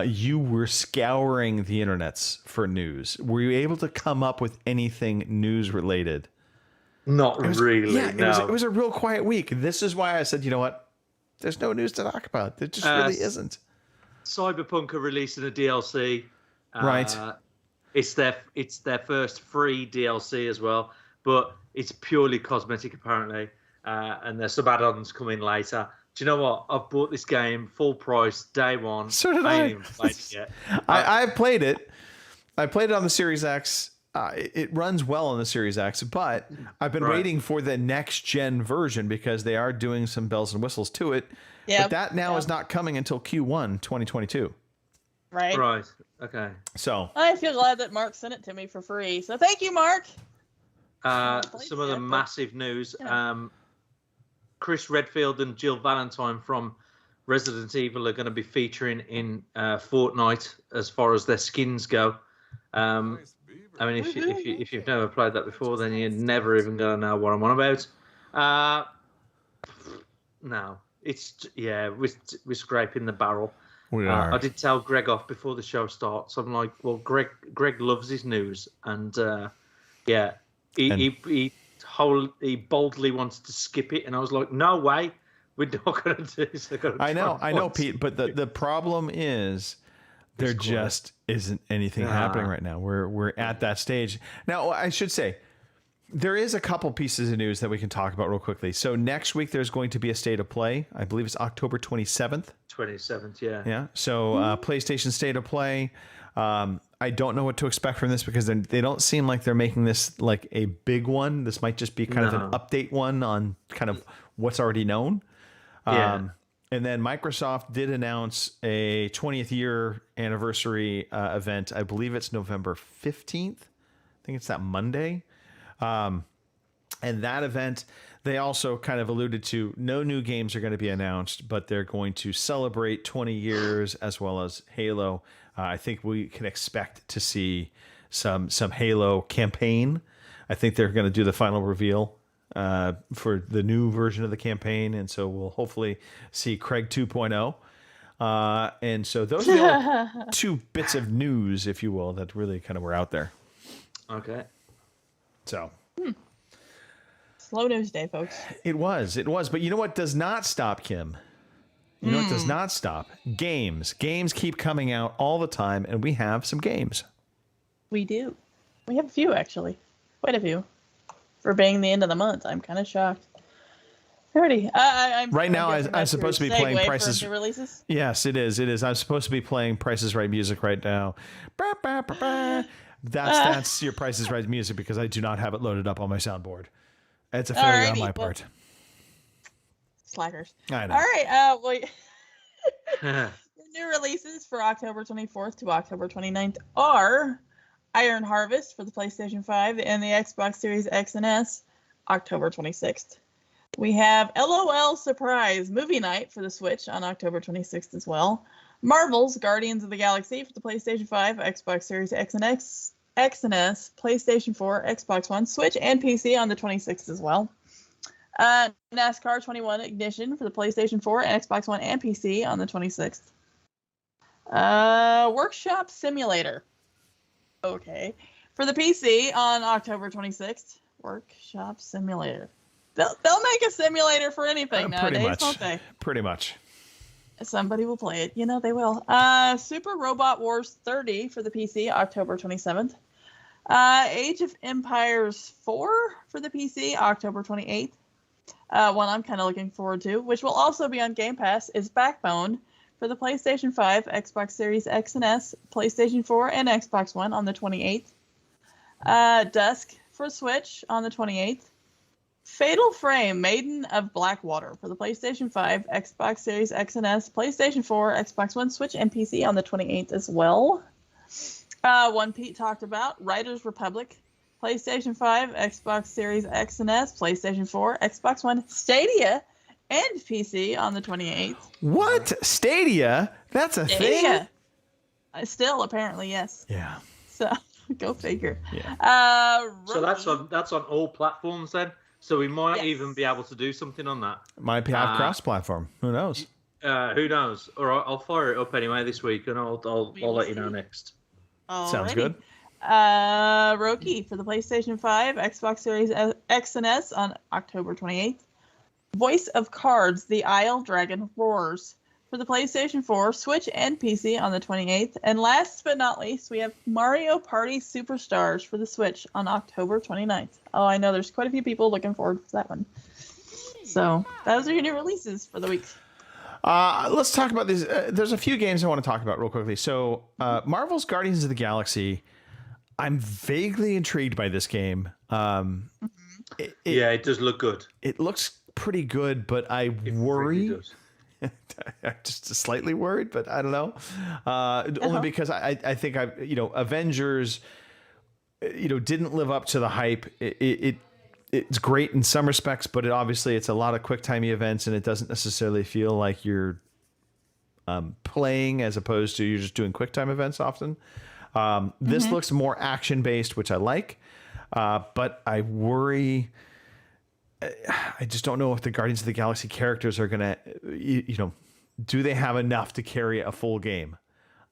you were scouring the internets for news. Were you able to come up with anything news related? not really. Yeah, no. it was a real quiet week. This is why I said, you know what? There's no news to talk about. There just really isn't. Cyberpunk are releasing a DLC. Right. It's their first free DLC as well, but it's purely cosmetic apparently, and there's some add-ons coming later. Do you know what? I've bought this game full price day one. So did I. Ain't even played it yet. I played it. I played it on the Series X. It runs well on the Series X, but I've been waiting for the next gen version because they are doing some bells and whistles to it. Yeah. But that now is not coming until Q1 2022. Right. Right. Okay. So I feel glad that Mark sent it to me for free. So thank you, Mark. Some of the massive news. Chris Redfield and Jill Valentine from Resident Evil are going to be featuring in Fortnite as far as their skins go. I mean, if you've never played that before, then you're never even going to know what I'm on about. No, we're scraping the barrel. we are. I did tell Greg off before the show starts. I'm like, well, Greg loves his news, and he boldly wanted to skip it, and I was like, no way, we're not going to do this. I know, Pete, but the problem is there just isn't anything happening right now. We're at that stage. Now, I should say, there is a couple pieces of news that we can talk about real quickly. So next week, there's going to be a State of Play. I believe it's October 27th. 27th, yeah. Yeah. So PlayStation State of Play. I don't know what to expect from this because they don't seem like they're making this like a big one. This might just be kind of an update one on kind of what's already known. And then Microsoft did announce a 20th year anniversary event. I believe it's November 15th. I think it's that Monday. And that event, they also kind of alluded to no new games are going to be announced, but they're going to celebrate 20 years as well as Halo. I think we can expect to see some Halo campaign. I think they're going to do the final reveal for the new version of the campaign. And so we'll hopefully see Craig 2.0. And so those are the two bits of news, if you will, that really kind of were out there. Okay. So Slow news day, folks. it was. But you know what does not stop, Kim? You know what does not stop? Games. Games keep coming out all the time, and we have some games. We do. We have a few, actually. Quite a few. For being the end of the month, I'm kind of shocked. Alrighty. Right now, I'm supposed to be playing Prices. Releases. Yes, it is. I'm supposed to be playing Price is Right music right now. Ba, ba, ba, ba. That's your Price is Right music because I do not have it loaded up on my soundboard. It's a failure on my part. Slackers. I know. All right. The new releases for October 24th to October 29th are Iron Harvest for the PlayStation 5 and the Xbox Series X and S, October 26th. We have LOL Surprise Movie Night for the Switch on October 26th as well. Marvel's Guardians of the Galaxy for the PlayStation 5, Xbox Series X and S, PlayStation 4, Xbox One, Switch, and PC on the 26th as well. NASCAR 21 Ignition for the PlayStation 4 and Xbox One and PC on the 26th. Workshop Simulator. Okay. For the PC on October 26th. Workshop Simulator. They'll make a simulator for anything nowadays, won't they? Pretty much. Somebody will play it. You know they will. Super Robot Wars 30 for the PC, October 27th. Age of Empires 4 for the PC, October 28th. One I'm kind of looking forward to, which will also be on Game Pass, is Backbone for the PlayStation 5, Xbox Series X and S, PlayStation 4, and Xbox One on the 28th. Dusk for Switch on the 28th. Fatal Frame, Maiden of Blackwater for the PlayStation 5, Xbox Series X and S, PlayStation 4, Xbox One, Switch, and PC on the 28th as well. One Pete talked about, Riders Republic, PlayStation 5, Xbox Series X and S, PlayStation 4, Xbox One, Stadia, and PC on the 28th. What? Stadia? That's a thing? Yeah. Still, apparently, yes. Yeah. So, go figure. Yeah. So that's on all platforms then? So we might Yes. even be able to do something on that. Might be have cross-platform. Who knows? Who knows? Or I'll fire it up anyway this week, and I'll let you know next. Sounds good. Roki for the PlayStation 5, Xbox Series X and S on October 28th. Voice of Cards, The Isle Dragon Roars for the PlayStation 4, Switch, and PC on the 28th. And last but not least, we have Mario Party Superstars for the Switch on October 29th. Oh, I know there's quite a few people looking forward to that one. So those are your new releases for the week. Let's talk about these. There's a few games I want to talk about real quickly. So, Marvel's Guardians of the Galaxy. I'm vaguely intrigued by this game. It does look good. It looks pretty good, but I worry. Really I'm just slightly worried, but I don't know. Only because I think Avengers, didn't live up to the hype. It's great in some respects, but obviously it's a lot of quick timey events, and it doesn't necessarily feel like you're playing as opposed to you're just doing quick time events often. This looks more action based, which I like, but I worry. I just don't know if the Guardians of the Galaxy characters are gonna, do they have enough to carry a full game?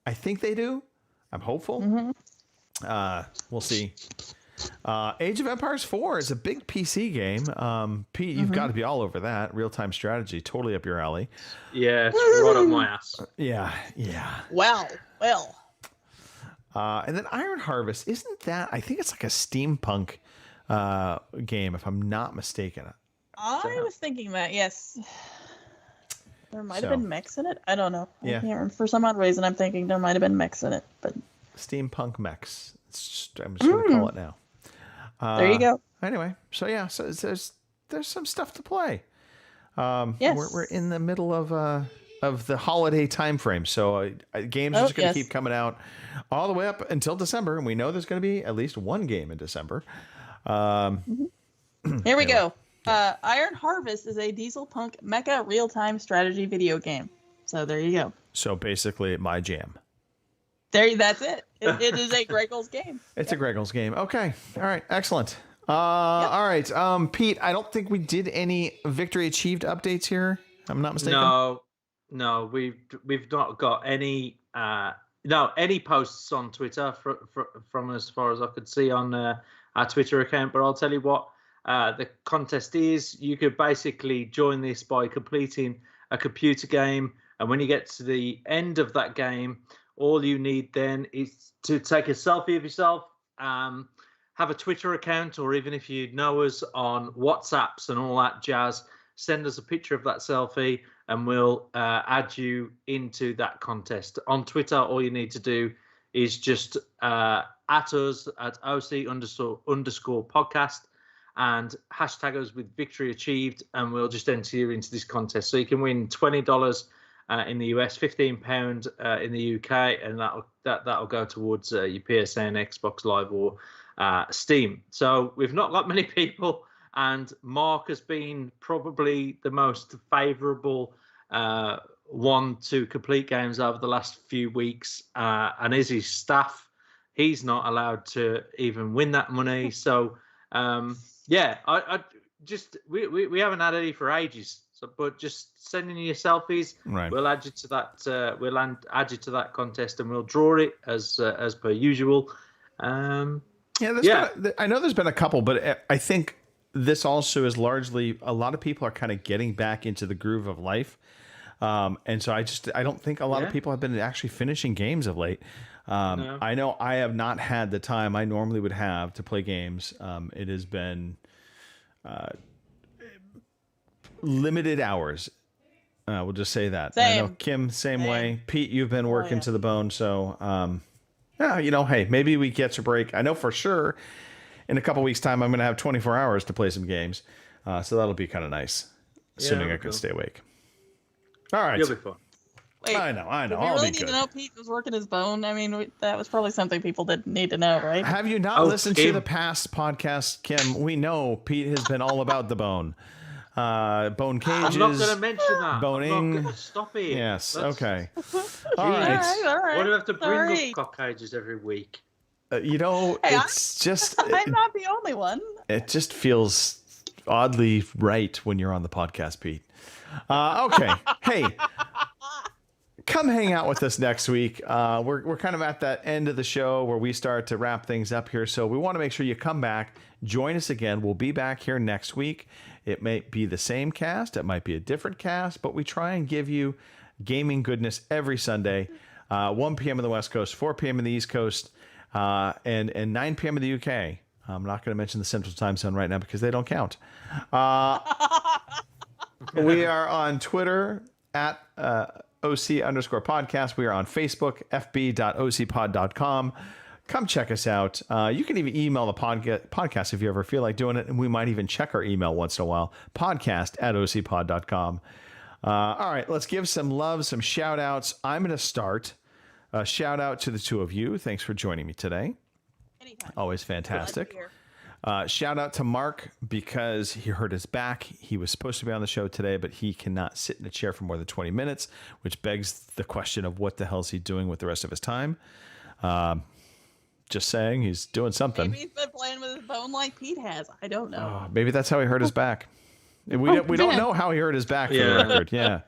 I think they do. I'm hopeful. We'll see. Age of Empires 4 is a big PC game. Pete, you've got to be all over that. Real-time strategy, totally up your alley. Yeah, it's right up my ass. Yeah. Well. And then Iron Harvest, isn't that? I think it's like a steampunk game, if I'm not mistaken. I was thinking that, yes. There might have been mechs in it. I don't know. Yeah. I can't remember. For some odd reason, I'm thinking there might have been mechs in it. But steampunk mechs. I'm just going to call it now. There you go. Anyway, so there's some stuff to play. Yes. We're in the middle of the holiday time frame, so games are just going to keep coming out all the way up until December, and we know there's going to be at least one game in December. Here we go. Iron Harvest is a diesel punk mecha real-time strategy video game. So there you go. So basically, my jam. That's it. It is a Greggles game. It's a Greggles game. Okay. All right. Excellent. All right. Pete, I don't think we did any victory achieved updates here. I'm not mistaken. No, we've not got any any posts on Twitter from as far as I could see on our Twitter account. But I'll tell you what, the contest is. You could basically join this by completing a computer game, and when you get to the end of that game, all you need then is to take a selfie of yourself, have a Twitter account, or even if you know us on WhatsApps and all that jazz, send us a picture of that selfie and we'll add you into that contest. On Twitter, all you need to do is just at us at OC__ podcast and hashtag us with victory achieved, and we'll just enter you into this contest. So you can win $20 in the US, £15 in the UK, and that'll go towards your PSN, Xbox Live, or Steam. So we've not got many people, and Mark has been probably the most favourable one to complete games over the last few weeks, and as his staff, he's not allowed to even win that money. So I just we haven't had any for ages. So, but just sending you your selfies, right. We'll add you to that. We'll add you to that contest, and we'll draw it as per usual. I know there's been a couple, but I think this also is largely a lot of people are kind of getting back into the groove of life, and so I don't think a lot of people have been actually finishing games of late. No. I know I have not had the time I normally would have to play games. It has been limited hours. We'll just say that. Same. I know Kim, same way. Pete, you've been working to the bone. So, hey, maybe we get a break. I know for sure in a couple weeks' time, I'm going to have 24 hours to play some games. So that'll be kind of nice, assuming I can stay awake. All right. You'll be fun. Wait, I know. If you really need to know Pete was working his bone, I mean, that was probably something people didn't need to know, right? Have you not listened to the past podcast, Kim? We know Pete has been all about the bone. bone cages. I'm not going to mention that. Boning. I'm not going to stop it. Yes. Okay. All right. Why do I have to bring Sorry. up cock cages every week? You know, Hey, it's just I'm not the only one. it just feels oddly right when you're on the podcast, Pete. Okay. Hey, come hang out with us next week. We're kind of at that end of the show where we start to wrap things up here. So we want to make sure you come back, join us again. We'll be back here next week. It may be the same cast. It might be a different cast, but we try and give you gaming goodness every Sunday, 1 p.m. on the West Coast, 4 p.m. on the East Coast, and 9 p.m. in the UK. I'm not going to mention the Central Time Zone right now because they don't count. We are on Twitter at OC_podcast. We are on Facebook, fb.ocpod.com. Come check us out. You can even email the podcast if you ever feel like doing it, and we might even check our email once in a while, podcast@ocpod.com. All right, let's give some love, some shout-outs. I'm going to start. A shout-out to the two of you. Thanks for joining me today. Anytime. Always fantastic. Shout out to Mark because he hurt his back. He was supposed to be on the show today, but he cannot sit in a chair for more than 20 minutes, which begs the question of what the hell is he doing with the rest of his time? Just saying, he's doing something. Maybe he's been playing with his bone like Pete has. I don't know. Maybe that's how he hurt his back. We don't know how he hurt his back for the record. Yeah.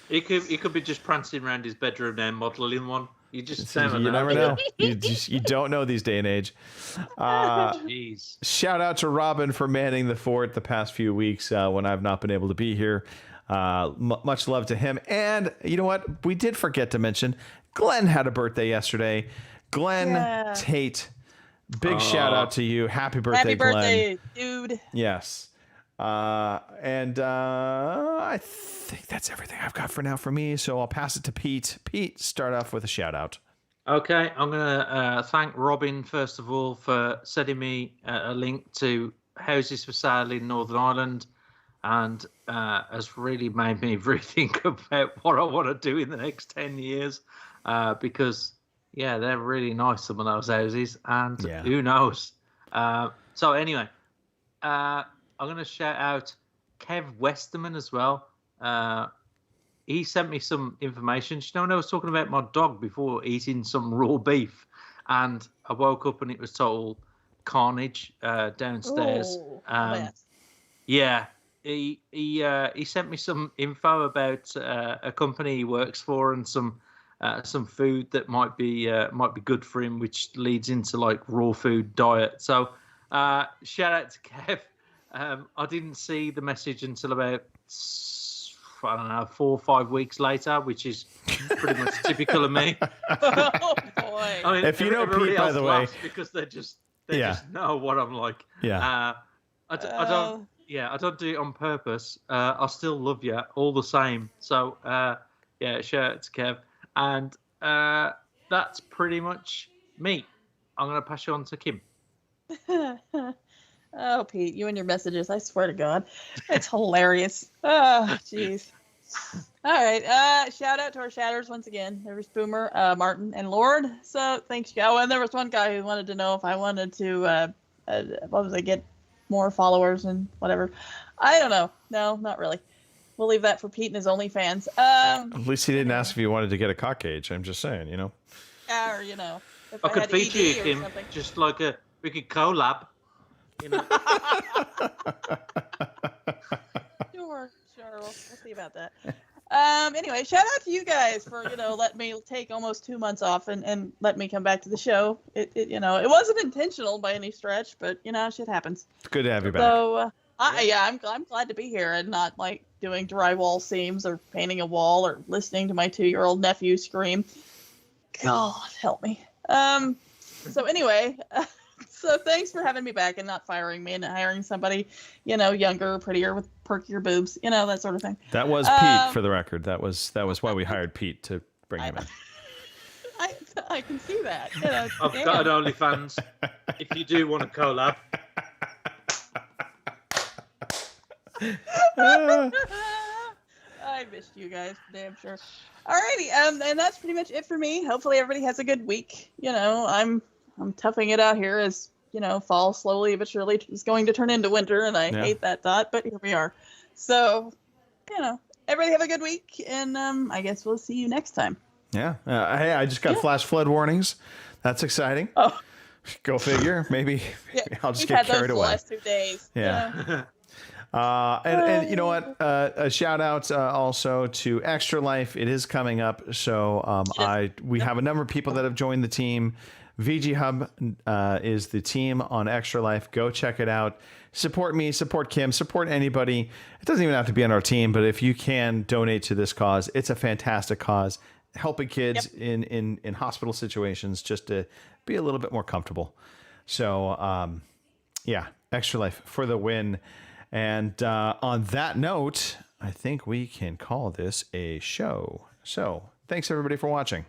He could be just prancing around his bedroom now, modeling one. You just never know. You don't know these day and age. Jeez. Shout out to Robin for manning the fort the past few weeks when I've not been able to be here. Much love to him. And you know what? We did forget to mention Glenn had a birthday yesterday. Glenn Tate. Big shout out to you. Happy birthday, Glenn. Happy birthday, dude. Yes. I think that's everything I've got for now for me. So I'll pass it to Pete. Pete, start off with a shout out. Okay, I'm going to thank Robin, first of all, for sending me a link to houses for sale in Northern Ireland, and has really made me rethink about what I want to do in the next 10 years, because, yeah, they're really nice, some of those houses, and who knows. So anyway, I'm going to shout out Kev Westerman as well. He sent me some information. You know, when I was talking about my dog before eating some raw beef, and I woke up and it was total carnage downstairs. Yeah, he sent me some info about a company he works for and some food that might be good for him, which leads into like raw food diet. So shout out to Kev. I didn't see the message until about, I don't know, 4 or 5 weeks later, which is pretty much typical of me. Oh boy! I mean, if you know Pete, by the way, because they just know what I'm like. Yeah. I don't do it on purpose. I still love you all the same. So shout out to Kev, and that's pretty much me. I'm gonna pass you on to Kim. Oh, Pete, you and your messages, I swear to God. It's hilarious. Oh, jeez. All right. Shout out to our shatters once again. There was Boomer, Martin, and Lord. So thanks, you. Oh, and there was one guy who wanted to know if I wanted to, get more followers and whatever. I don't know. No, not really. We'll leave that for Pete and his OnlyFans. At least he didn't ask if you wanted to get a cock cage. I'm just saying, you know. Or, you know. I could feature you, Kim, just like we could collab. You know. Sure. We'll see about that. Anyway, shout out to you guys for, letting me take almost 2 months off and let me come back to the show. It wasn't intentional by any stretch, but shit happens. It's good to have you back. So I'm glad to be here and not like doing drywall seams or painting a wall or listening to my 2-year-old nephew scream. God help me. So anyway. So thanks for having me back and not firing me and hiring somebody, younger, prettier, with perkier boobs, that sort of thing. That was Pete, for the record. That was why we hired Pete to bring him in. I can see that. I've got an OnlyFans. If you do want to collab. I missed you guys, damn sure. Alrighty, and that's pretty much it for me. Hopefully everybody has a good week. I'm toughing it out here as, fall slowly but surely is going to turn into winter, and I hate that thought, but here we are. So, everybody have a good week, and I guess we'll see you next time. Yeah. Hey, I just got flash flood warnings. That's exciting. Oh, Go figure. Maybe I'll just we've get had those carried the away. last 2 days. Yeah. And you know what? A shout out also to Extra Life. It is coming up. So we have a number of people that have joined the team. VG Hub is the team on Extra Life. Go check it out. Support me, support Kim, support anybody. It doesn't even have to be on our team, but if you can donate to this cause, it's a fantastic cause. Helping kids in hospital situations just to be a little bit more comfortable. So, Extra Life for the win. And on that note, I think we can call this a show. So thanks everybody for watching.